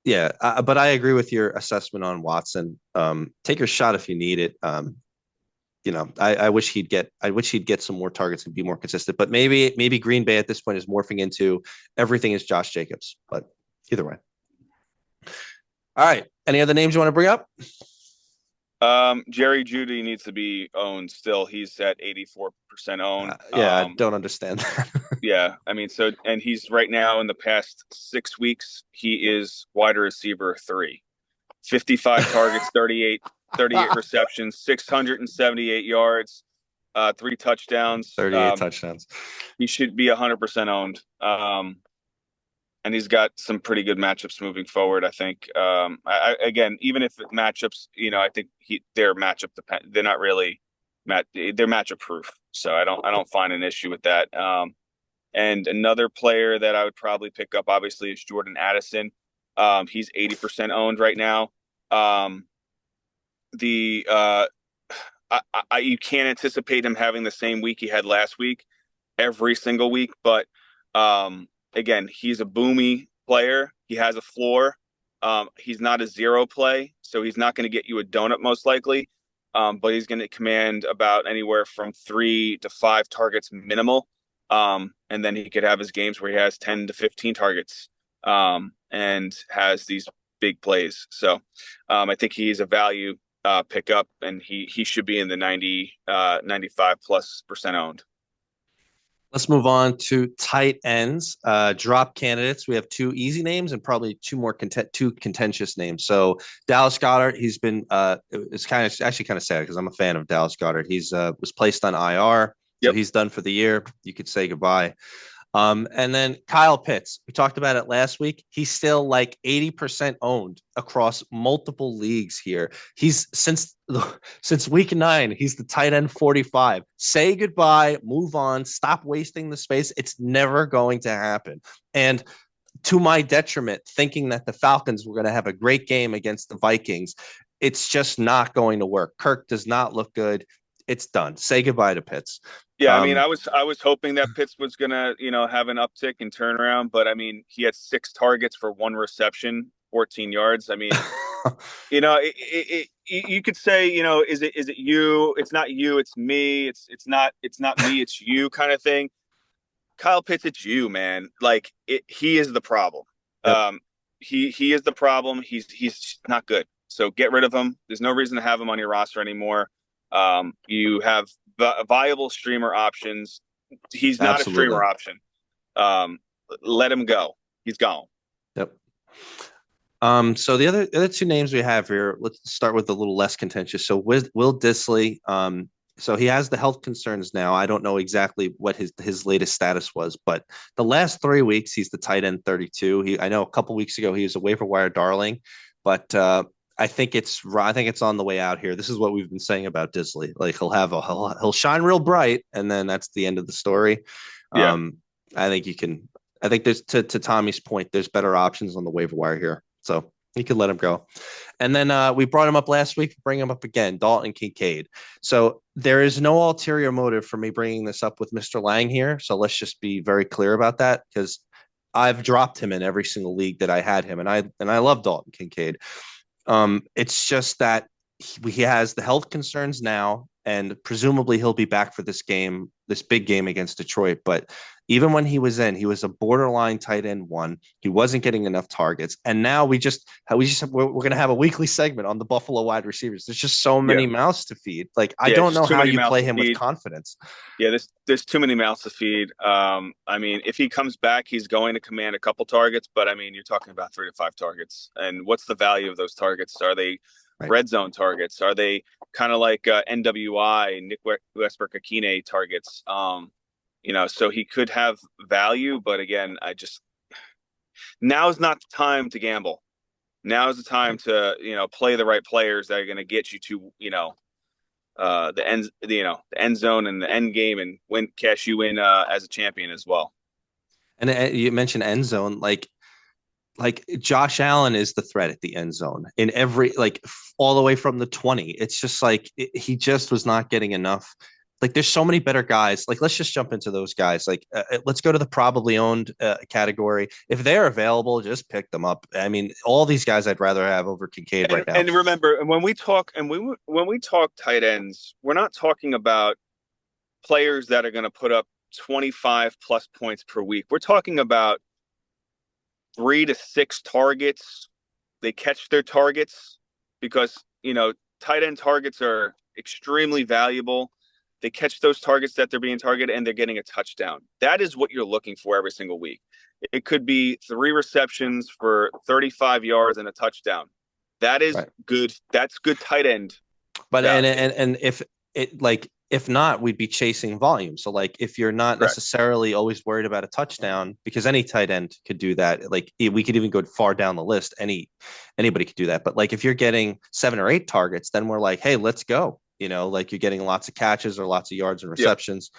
yeah, but I agree with your assessment on Watson. Take your shot if you need it. I wish he'd get some more targets and be more consistent. But maybe Green Bay at this point is morphing into everything is Josh Jacobs. But either way. All right. Any other names you want to bring up? Jerry Judy needs to be owned still. He's at 84% owned. Yeah, I don't understand that. Yeah, I mean, so and he's right now in the past 6 weeks, he is wide receiver 3. 55 targets, 38 receptions, 678 yards, 3 touchdowns. 38 touchdowns. He should be 100% owned. And he's got some pretty good matchups moving forward. I think. Again, even if matchups, I think they're matchup depend. They're not really they're matchup proof. So I don't find an issue with that. And another player that I would probably pick up, obviously, is Jordan Addison. He's 80% owned right now. Um, the You can't anticipate him having the same week he had last week every single week, but again, he's a boomy player. He has a floor. He's not a zero play, so he's not going to get you a donut most likely. But he's going to command about anywhere from 3 to 5 targets minimal. And then he could have his games where he has 10 to 15 targets and has these big plays. So I think he's a value pickup, and he should be in the 95+% owned. Let's move on to tight ends. Drop candidates. We have two easy names and probably two contentious names. So Dallas Goedert, he's been it's actually kind of sad because I'm a fan of Dallas Goedert. He's was placed on IR, so Yep. he's done for the year. You could say goodbye. And then Kyle Pitts, we talked about it last week. He's still like 80% owned across multiple leagues here. He's since week 9, he's the tight end 45. Say goodbye, move on, stop wasting the space. It's never going to happen. And to my detriment, thinking that the Falcons were going to have a great game against the Vikings, it's just not going to work. Kirk does not look good. It's done. Say goodbye to Pitts. Yeah, I mean, Um, I was hoping that Pitts was gonna, have an uptick and turnaround, but I mean, he had 6 targets for 1 reception, 14 yards. I mean, you could say, is it you? It's not you, it's me. It's not me, it's you kind of thing. Kyle Pitts, it's you, man. Like he is the problem. yep. He is the problem. He's not good. So get rid of him. There's no reason to have him on your roster anymore. You have viable streamer options. He's not a Absolutely. streamer option. Um, Let him go. He's gone. Yep. So the other two names we have here, let's start with a little less contentious. So Will Disley, so he has the health concerns now. I don't know exactly what his latest status was, but the last 3 weeks he's the tight end 32. I know a couple weeks ago he was a waiver wire darling, but I think it's on the way out here. This is what we've been saying about Disley. Like he'll shine real bright, and then that's the end of the story. Yeah. Um, I think you can. I think there's to Tommy's point. There's better options on the waiver wire here. So you could let him go. And then we brought him up last week, bring him up again, Dalton Kincaid. So there is no ulterior motive for me bringing this up with Mr. Lang here. So let's just be very clear about that because I've dropped him in every single league that I had him, and I love Dalton Kincaid. It's just that he has the health concerns now, and presumably he'll be back for this game, this big game against Detroit. But even when he was in, he was a borderline tight end one. He wasn't getting enough targets, and now we're going to have a weekly segment on the Buffalo wide receivers. There's just so Yeah. many mouths to feed. Like I Yeah. It's don't just know too how many you mouths play to him with feed. confidence. Yeah, there's too many mouths to feed. I mean, if he comes back, he's going to command a couple targets, but I mean, you're talking about 3 to 5 targets. And what's the value of those targets? Are they Right. red zone targets? Are they kind of like NWI, Nick Westbrook Akine targets? So he could have value, but again, I just now's not the time to gamble. Now is the time to, play the right players that are going to get you to, the end zone and the end game and cash you in as a champion as well. And you mentioned end zone, like Josh Allen is the threat at the end zone in every all the way from the 20. It's just like he just was not getting enough. Like there's so many better guys. Like let's just jump into those guys. Let's go to the probably owned category. If they're available, just pick them up. I mean, all these guys I'd rather have over Kincaid right now. And remember, when we talk tight ends, we're not talking about players that are going to put up 25 plus points per week. We're talking about 3 to 6 targets. They catch their targets because, tight end targets are extremely valuable. They catch those targets that they're being targeted and they're getting a touchdown. That is what you're looking for every single week. It could be 3 receptions for 35 yards and a touchdown. That is Right. good. That's good tight end But and value. and and if not, we'd be chasing volume. So like if you're not Correct. necessarily always worried about a touchdown, because any tight end could do that. Like we could even go far down the list. Anybody could do that. But like if you're getting 7 or 8 targets, then we're like, hey, let's go. Like you're getting lots of catches or lots of yards and Yeah. receptions.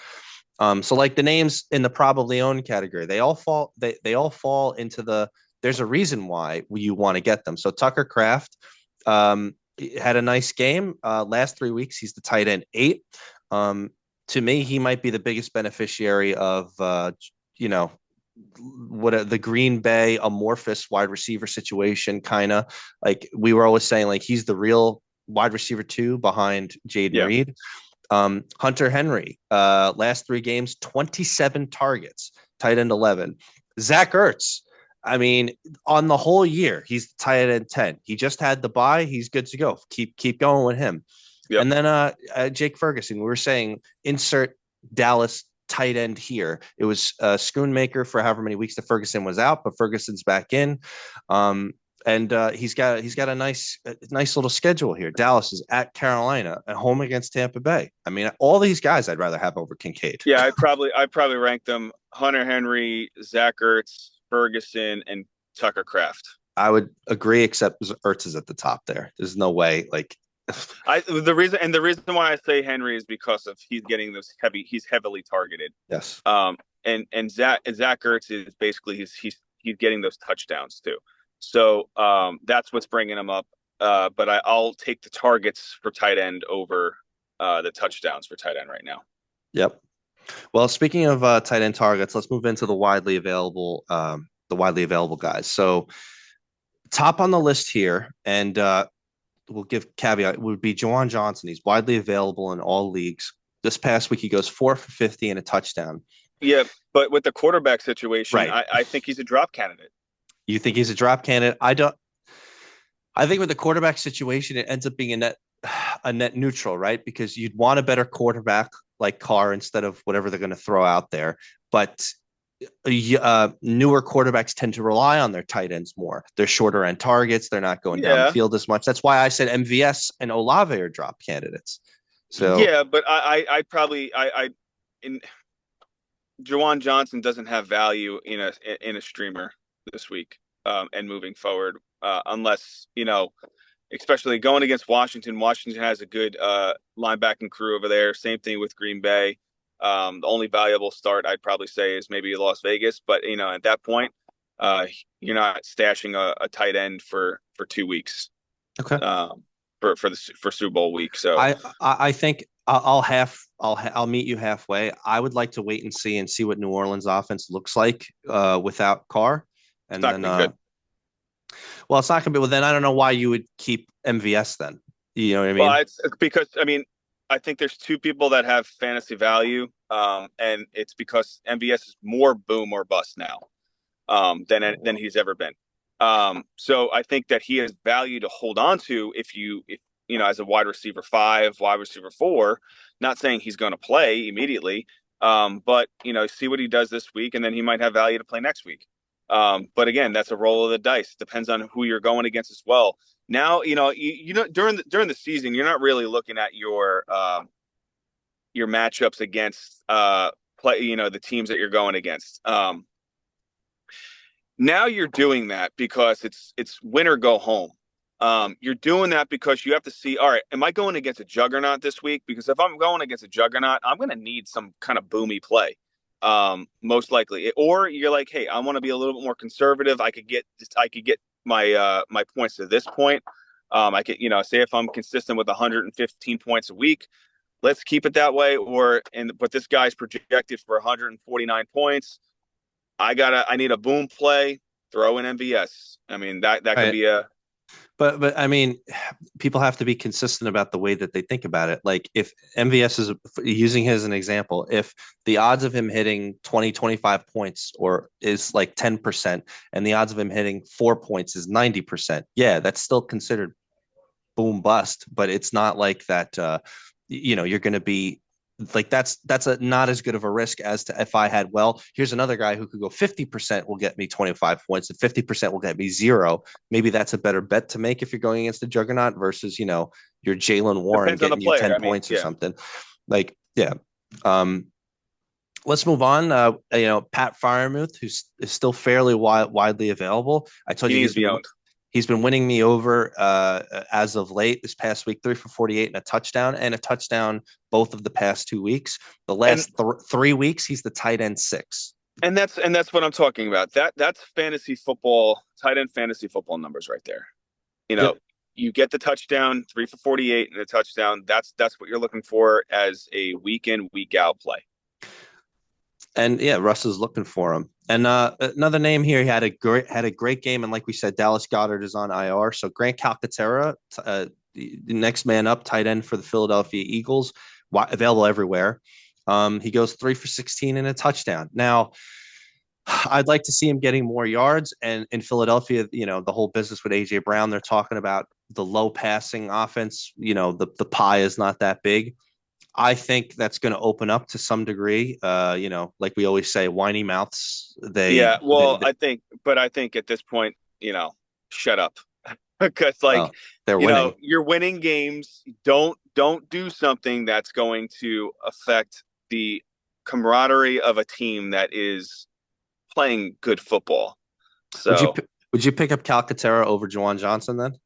So like the names in the probably owned category, they all fall into the there's a reason why you want to get them. So Tucker Kraft had a nice game. Last 3 weeks, he's the tight end 8. Um, to me, he might be the biggest beneficiary of you know what the Green Bay amorphous wide receiver situation, kind of like we were always saying, like he's the real wide receiver 2 behind Jaden Yeah. Reed. Hunter Henry, last 3 games, 27 targets, tight end 11. Zach Ertz, I mean, on the whole year, he's tight end 10. He just had the bye. He's good to go. Keep going with him. Yep. And then Jake Ferguson, we were saying insert Dallas tight end here. It was Schoonmaker for however many weeks that Ferguson was out, but Ferguson's back in. And he's got a nice little schedule here. Dallas is at Carolina, at home against Tampa Bay. I mean, all these guys I'd rather have over Kincaid. Yeah. I'd probably rank them Hunter Henry, Zach Ertz, Ferguson, and Tucker Kraft. I would agree, except Ertz is at the top there. There's no way. Like, The reason why I say Henry is because of he's heavily targeted. yes, And Zach Ertz is basically he's getting those touchdowns too. So that's what's bringing him up. But I'll take the targets for tight end over the touchdowns for tight end right now. yep. Well, speaking of tight end targets, let's move into the widely available guys. So top on the list here, and we'll give caveat would be Juwan Johnson. He's widely available in all leagues. This past week, he goes 4 for 50 and a touchdown. Yeah, but with the quarterback situation, Right. I think he's a drop candidate. You think he's a drop candidate? I don't. I think with the quarterback situation, it ends up being a net neutral, right? Because you'd want a better quarterback like Carr instead of whatever they're going to throw out there. But newer quarterbacks tend to rely on their tight ends more. They're shorter end targets. They're not going down the Yeah, field as much. That's why I said MVS and Olave are drop candidates. So yeah, but I probably in Jawan Johnson doesn't have value in a streamer this week, and moving forward, unless especially going against Washington. Washington has a good linebacking crew over there. Same thing with Green Bay. The only valuable start I'd probably say is maybe Las Vegas, but at that point, you're not stashing a tight end for 2 weeks, okay, for Super Bowl week. So I think I'll meet you halfway. I would like to wait and see what New Orleans offense looks like without Carr, it's and not then gonna be good. well, it's not gonna be. Well, then I don't know why you would keep MVS then. You know what I Well, mean? it's because I think there's two people that have fantasy value, and it's because MVS is more boom or bust now, than he's ever been. So I think that he has value to hold on to if as a wide receiver 5, wide receiver 4. Not saying he's going to play immediately, but see what he does this week, and then he might have value to play next week. But again, that's a roll of the dice. Depends on who you're going against as well. Now, during the season, you're not really looking at your matchups against play, the teams that you're going against. Now you're doing that because it's win or go home. You're doing that because you have to see, all right, am I going against a juggernaut this week? Because if I'm going against a juggernaut, I'm going to need some kind of boomy play, most likely. Or you're like, hey, I want to be a little bit more conservative. I could get my points to this point. I could, say if I'm consistent with 115 points a week, let's keep it that way. But this guy's projected for 149 points. I need a boom play, throw in MVS. I mean, that could Right. be a But I mean, people have to be consistent about the way that they think about it. Like if MVS is using his as an example, if the odds of him hitting 20, 25 points or is like 10%, and the odds of him hitting 4 points is 90%, yeah, that's still considered boom bust, but it's not like that you're going to be like that's a not as good of a risk as to if I had, well, here's another guy who could go 50% will get me 25 points and 50% will get me zero. Maybe that's a better bet to make if you're going against a juggernaut versus, your Jalen Warren depends on the getting you player. 10 I mean, points or yeah, something. Like, yeah. Um, let's move on. Pat Fryermuth, is still fairly widely available. I told he you needs to be owned. he's been winning me over as of late. This past week, 3 for 48 and a touchdown both of the past 2 weeks. The And last 3 weeks, he's the tight end six. that's what I'm talking about. That's fantasy football, tight end fantasy football numbers right there. You know, Yep. you get the touchdown, 3 for 48 and a touchdown. That's what you're looking for as a week in, week out play. And yeah, Russ is looking for him. And another name here, he had a great game, and like we said, Dallas Goedert is on IR. So Grant Calcaterra, the next man up, tight end for the Philadelphia Eagles, available everywhere. He goes 3 for 16 and a touchdown. Now, I'd like to see him getting more yards. And in Philadelphia, the whole business with AJ Brown, they're talking about the low passing offense. The pie is not that big. I think that's going to open up to some degree. Like we always say, whiny mouths. Yeah, well, I think at this point, shut up. Because like, Well, they're winning. you're winning games. Don't do something that's going to affect the camaraderie of a team that is playing good football. Would you So would you pick up Calcaterra over Juwan Johnson then,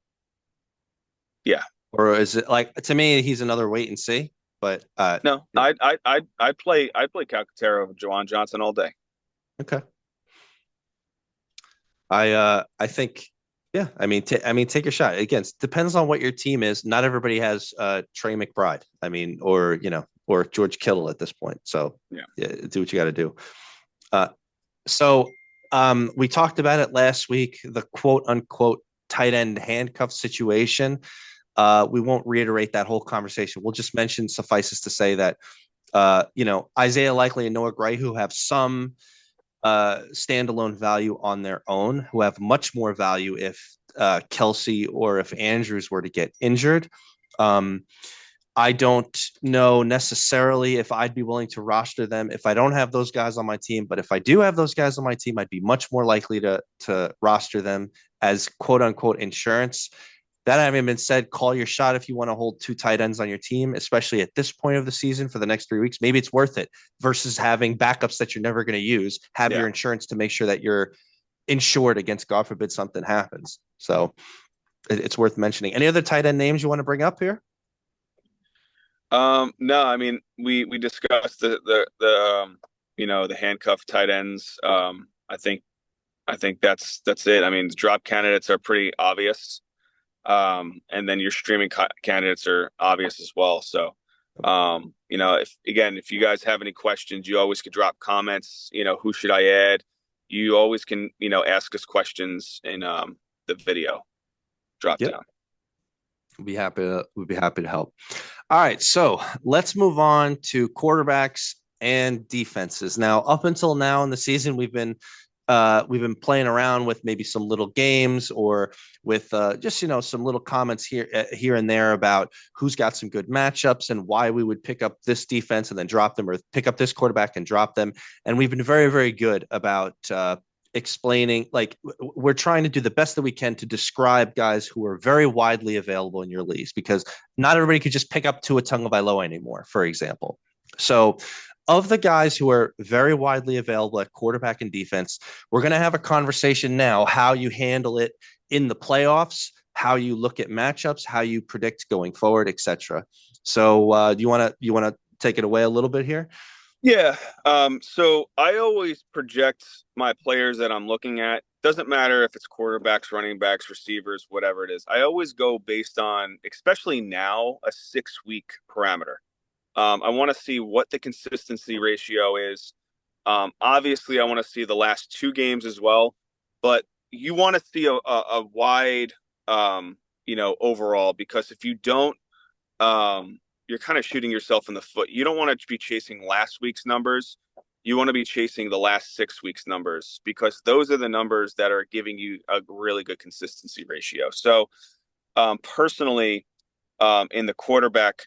yeah, or is it like, to me he's another wait and see? But no, yeah, I play Calcaterra over Jawan Johnson all day. okay. I think, yeah. I mean, take a shot. Again, depends on what your team is. Not everybody has Trey McBride. I mean, or George Kittle at this point. So Yeah, yeah, do what you got to do. Uh, so we talked about it last week, the quote unquote tight end handcuff situation. We won't reiterate that whole conversation. We'll just mention, suffices to say that Isaiah Likely and Noah Gray, who have some standalone value on their own, who have much more value if Kelsey or if Andrews were to get injured. Um, I don't know necessarily if I'd be willing to roster them if I don't have those guys on my team. But if I do have those guys on my team, I'd be much more likely to roster them as quote unquote insurance. That having been said, call your shot if you want to hold two tight ends on your team, especially at this point of the season for the next 3 weeks. Maybe it's worth it versus having backups that you're never going to use. Have yeah. your insurance to make sure that you're insured against, God forbid, something happens. So it's worth mentioning. Any other tight end names you want to bring up here? No, I mean we discussed the handcuff tight ends. I think that's it. I mean, the drop candidates are pretty obvious. And then your streaming candidates are obvious as well. So, if you guys have any questions, you always could drop comments. Who should I add? You always can, ask us questions in the video drop Yep. down. We'd be happy to help. All right, so let's move on to quarterbacks and defenses. Now, up until now in the season, we've been playing around with maybe some little games or with just some little comments here and there about who's got some good matchups and why we would pick up this defense and then drop them, or pick up this quarterback and drop them. And we've been very, very good about explaining, like, we're trying to do the best that we can to describe guys who are very widely available in your leagues, because not everybody could just pick up Tua Tagovailoa anymore, for example. So, of the guys who are very widely available at quarterback and defense, we're going to have a conversation now how you handle it in the playoffs, how you look at matchups, how you predict going forward, etc. So, do you want to take it away a little bit here? Yeah. So I always project my players that I'm looking at. Doesn't matter if it's quarterbacks, running backs, receivers, whatever it is. I always go based on, especially now, a 6 week parameter. I want to see what the consistency ratio is. Obviously, I want to see the last two games as well, but you want to see a wide, overall, because if you don't, you're kind of shooting yourself in the foot. You don't want to be chasing last week's numbers. You want to be chasing the last 6 weeks' numbers because those are the numbers that are giving you a really good consistency ratio. So, personally, in the quarterback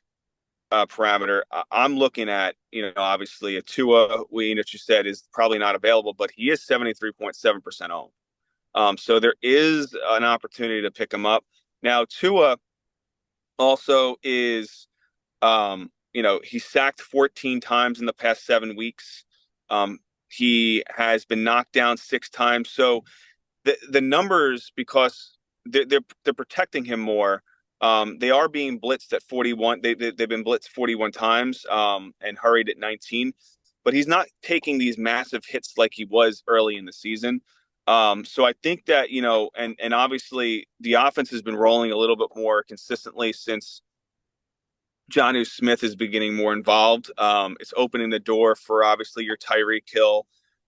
parameter, I'm looking at, obviously a Tua, that you said is probably not available, but he is 73.7% owned. So there is an opportunity to pick him up. Now, Tua also is, he's sacked 14 times in the past 7 weeks. Um, he has been knocked down 6 times. So the numbers, because they're protecting him more. They are being blitzed at 41. They've been blitzed 41 times, and hurried at 19. But he's not taking these massive hits like he was early in the season. So I think that, and obviously the offense has been rolling a little bit more consistently since Jonnu Smith is beginning more involved. It's opening the door for obviously your Tyreek Hill,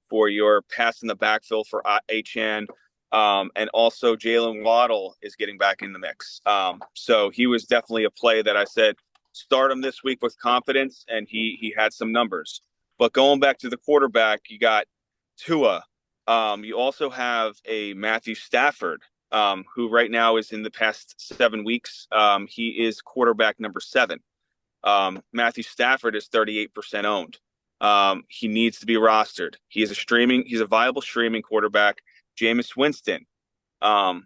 for your pass in the backfield for Achan, and also Jalen Waddle is getting back in the mix. So he was definitely a play that I said start him this week with confidence, and he had some numbers. But going back to the quarterback, you got Tua. You also have a Matthew Stafford, who right now is in the past 7 weeks. He is quarterback number 7. Matthew Stafford is 38% owned. He needs to be rostered. He's a viable streaming quarterback. Jameis Winston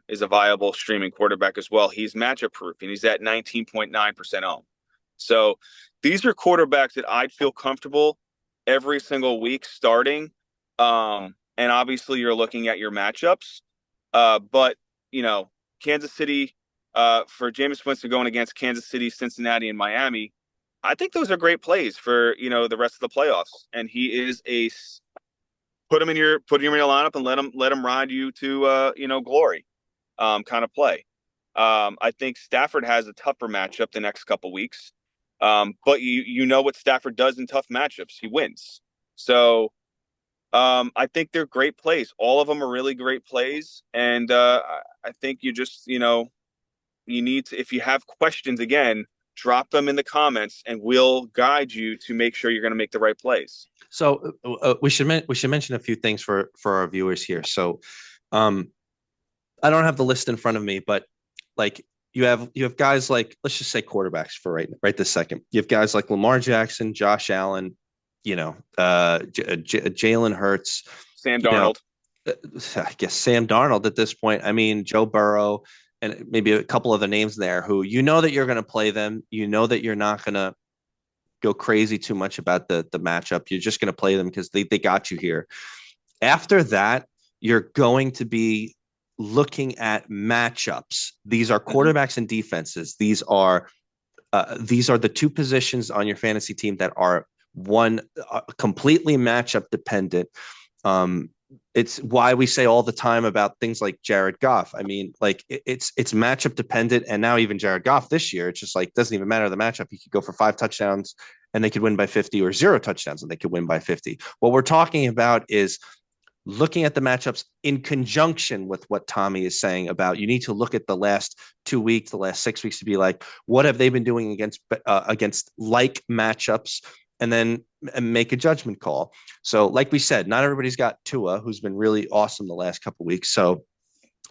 is a viable streaming quarterback as well. He's matchup proof and he's at 19.9% owned. So these are quarterbacks that I'd feel comfortable every single week starting. And obviously you're looking at your matchups. But Kansas City, for Jameis Winston going against Kansas City, Cincinnati, and Miami, I think those are great plays for the rest of the playoffs. And he is put him in your lineup and let him ride you to glory, kind of play. I think Stafford has a tougher matchup the next couple weeks, but you know what Stafford does in tough matchups, he wins. So I think they're great plays. All of them are really great plays, and I think you just you need to, if you have questions again, drop them in the comments and we'll guide you to make sure you're going to make the right plays. So we should mention a few things for our viewers here. So, um, I don't have the list in front of me, but like you have guys like, let's just say quarterbacks for right this second. You have guys like Lamar Jackson, Josh Allen, Jalen Hurts, Sam you know, Darnold. I guess Sam Darnold at this point. I mean, Joe Burrow, and maybe a couple other names there who you know that you're going to play them. You know that you're not going to go crazy too much about the matchup. You're just going to play them because they got you here. After that, you're going to be looking at matchups. These are Mm-hmm. quarterbacks and defenses. These are the two positions on your fantasy team that are one completely matchup dependent. Um, it's why we say all the time about things like Jared Goff. I mean, like it's matchup dependent, and now even Jared Goff this year, it's just like doesn't even matter the matchup. He could go for 5 touchdowns and they could win by 50, or 0 touchdowns and they could win by 50. What we're talking about is looking at the matchups in conjunction with what Tommy is saying about you need to look at the last 2 weeks, the last 6 weeks to be like, what have they been doing against like matchups, and then make a judgment call. So, like we said, not everybody's got Tua, who's been really awesome the last couple of weeks. So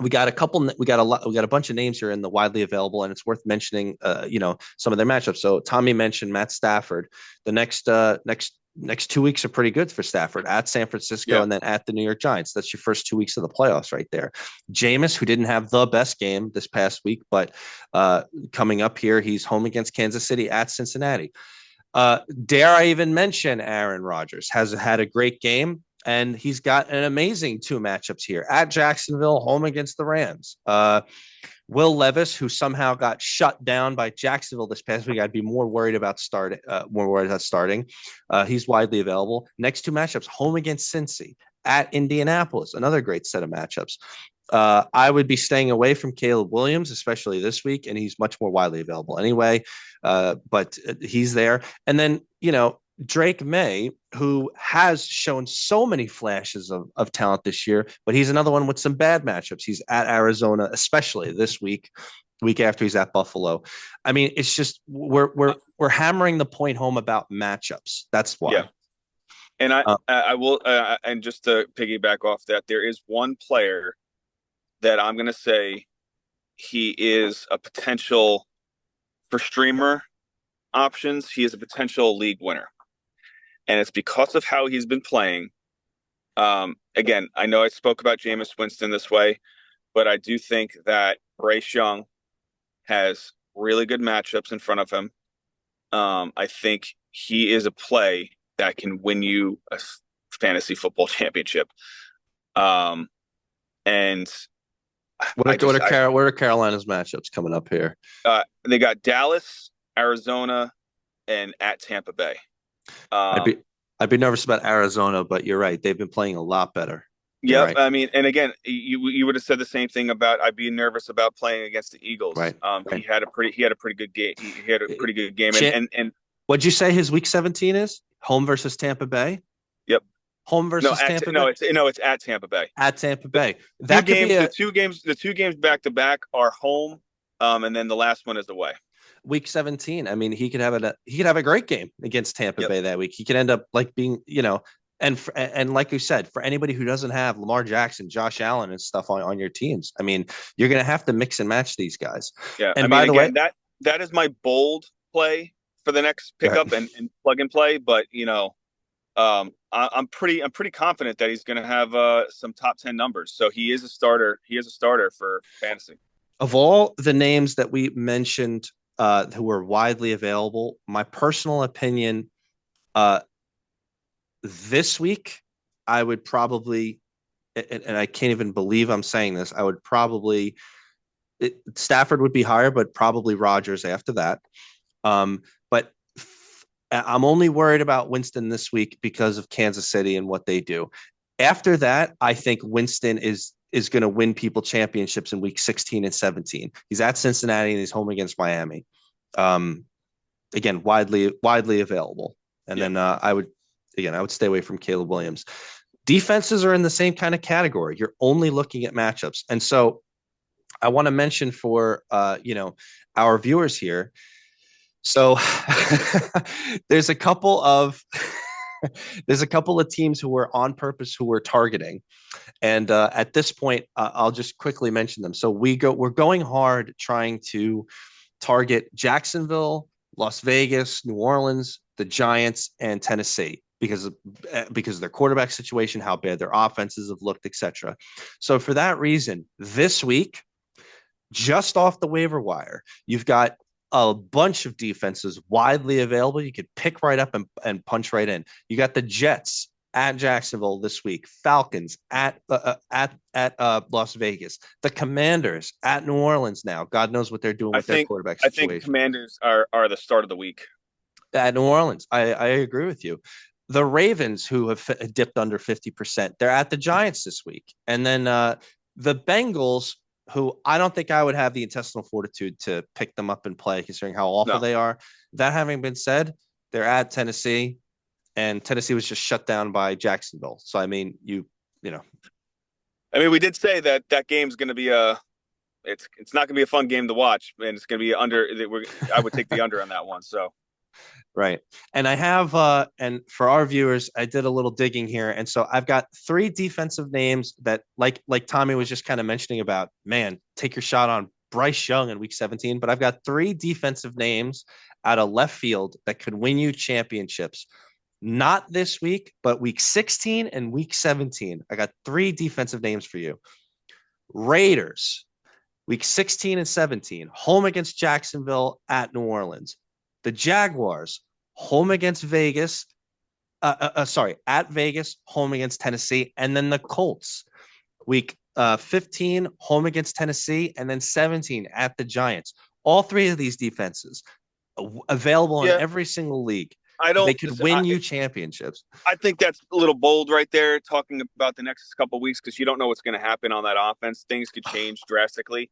we got a couple, we got a bunch of names here in the widely available, and it's worth mentioning, some of their matchups. So Tommy mentioned Matt Stafford. The next 2 weeks are pretty good for Stafford, at San Francisco Yeah. and then at the New York Giants. That's your first 2 weeks of the playoffs right there. Jameis, who didn't have the best game this past week, but coming up here, he's home against Kansas City, at Cincinnati. Dare I even mention Aaron Rodgers has had a great game, and he's got an amazing two matchups here at Jacksonville, home against the Rams. Will Levis, who somehow got shut down by Jacksonville this past week, I'd be more worried about starting. He's widely available. Next two matchups: home against Cincy, at Indianapolis, another great set of matchups. I would be staying away from Caleb Williams, especially this week, and he's much more widely available anyway. But he's there, and then Drake May, who has shown so many flashes of talent this year, but he's another one with some bad matchups. He's at Arizona, especially this week after he's at Buffalo. I mean, it's just we're hammering the point home about matchups. That's Yeah. why. And I will and just to piggyback off that, there is one player that I'm going to say he is a potential for streamer options. He is a potential league winner, and it's because of how he's been playing. Again, I know I spoke about Jameis Winston this way, but I do think that Bryce Young has really good matchups in front of him. I think he is a play that can win you a fantasy football championship. And What are Carolina's matchups coming up here? They got Dallas, Arizona, and at Tampa Bay. I'd be I'd be nervous about Arizona, but you're right. They've been playing a lot better. You're Yep. right. I mean, and again, you would have said the same thing about I'd be nervous about playing against the Eagles. Right. Right. He had a pretty good game. He had a pretty good game, and What'd you say his week 17 is? Home versus Tampa Bay? yep. Home versus Tampa Bay? It's at Tampa Bay. At Tampa The Bay. That could be the two games back to back are home, and then the last one is away. week 17. I mean, he could have a great game against Tampa Yep. Bay that week. He could end up like being, and like you said, for anybody who doesn't have Lamar Jackson, Josh Allen, and stuff on your teams, I mean, you're going to have to mix and match these guys. Yeah. I And mean, by the way, again, that is my bold play for the next pickup and plug and play. But I'm pretty confident that he's going to have some top 10 numbers. So he is a starter. He is a starter for fantasy. of all the names that we mentioned who are widely available, my personal opinion, uh, this week, I would probably, and I can't even believe I'm saying this, I would probably, Stafford would be higher, but probably Rodgers after that. But I'm only worried about Winston this week because of Kansas City and what they do. After that, I think Winston is going to win people championships in week 16 and 17. He's at Cincinnati and he's home against Miami. Again, widely available. And then I would stay away from Caleb Williams. Defenses are in the same kind of category. You're only looking at matchups. And so I want to mention for our viewers here. So there's a couple of teams who were on purpose who we're targeting. And at this point, I'll just quickly mention them. So we're going hard trying to target Jacksonville, Las Vegas, New Orleans, the Giants, and Tennessee because of their quarterback situation, how bad their offenses have looked, etc. So for that reason, this week, just off the waiver wire, you've got a bunch of defenses widely available. You could pick right up and punch right in. You got the Jets at Jacksonville this week, Falcons at Las Vegas, the Commanders at New Orleans now. God knows what they're doing with their quarterback situation. I think Commanders are the start of the week. At New Orleans, I agree with you. The Ravens, who have dipped under 50%, they're at the Giants this week. And then the Bengals, who I don't think I would have the intestinal fortitude to pick them up and play, considering how awful they are. That having been said, they're at Tennessee, and Tennessee was just shut down by Jacksonville. So I mean, you know. I mean, we did say that game's going to be it's not going to be a fun game to watch, and it's going to be under. I would take the under on that one. So. Right. And I have, and for our viewers, I did a little digging here. And so I've got 3 defensive names that like Tommy was just kind of mentioning about, man, take your shot on Bryce Young in week 17. But I've got 3 defensive names out of left field that could win you championships. Not this week, but week 16 and week 17. I got 3 defensive names for you. Raiders, week 16 and 17, home against Jacksonville, at New Orleans. The Jaguars, home against Vegas. Sorry, at Vegas, home against Tennessee, and then the Colts. Week 15, home against Tennessee, and then 17 at the Giants. All three of these defenses available in Yeah, every single league. I They don't. could win you championships. I think that's a little bold right there, talking about the next couple of weeks because you don't know what's going to happen on that offense. Things could change drastically.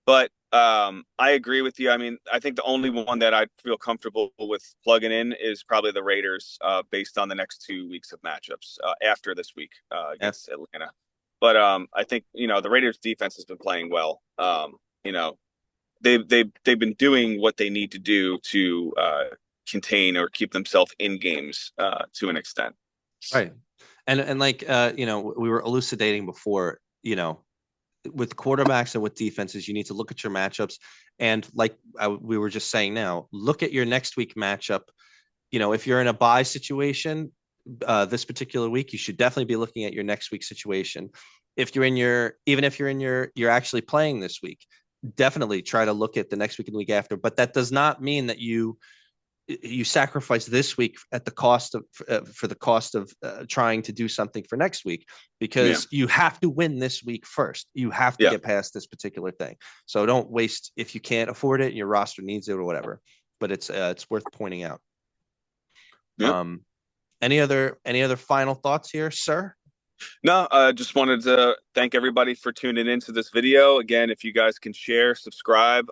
But I agree with you. I mean, I think the only one that I'd feel comfortable with plugging in is probably the Raiders, based on the next 2 weeks of matchups after this week Yeah. against Atlanta. But I think the Raiders defense has been playing well. You know, they've been doing what they need to do to contain or keep themselves in games to an extent. Right. And like we were elucidating before, with quarterbacks and with defenses, you need to look at your matchups. And like we were just saying now, look at your next week matchup. If you're in a bye situation this particular week, you should definitely be looking at your next week situation. Even if you're in you're actually playing this week, definitely try to look at the next week and the week after. But that does not mean that you sacrifice this week at the cost of for the cost of trying to do something for next week, Yeah, because you have to win this week first. You have to yeah, get past this particular thing. So don't waste, if you can't afford it, your roster needs it or whatever. But it's worth pointing out. yeah. Um, any other final thoughts here, sir? No, just wanted to thank everybody for tuning into this video. Again, if you guys can share, subscribe,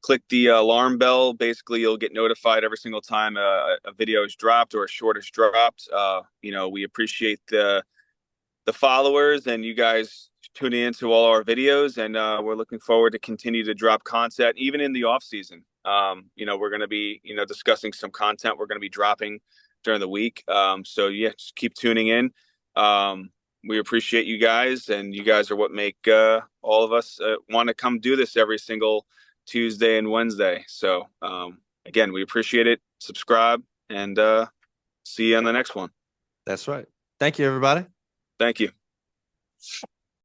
click the alarm bell. Basically, you'll get notified every single time a video is dropped or a short is dropped. We appreciate the followers and you guys tuning into all our videos, and we're looking forward to continue to drop content even in the off season. We're going to be discussing some content we're going to be dropping during the week. So yeah, just keep tuning in. We appreciate you guys, and you guys are what make all of us want to come do this every single Tuesday and Wednesday. So again, we appreciate it. Subscribe, and see you on the next one. That's right. Thank you, everybody. Thank you.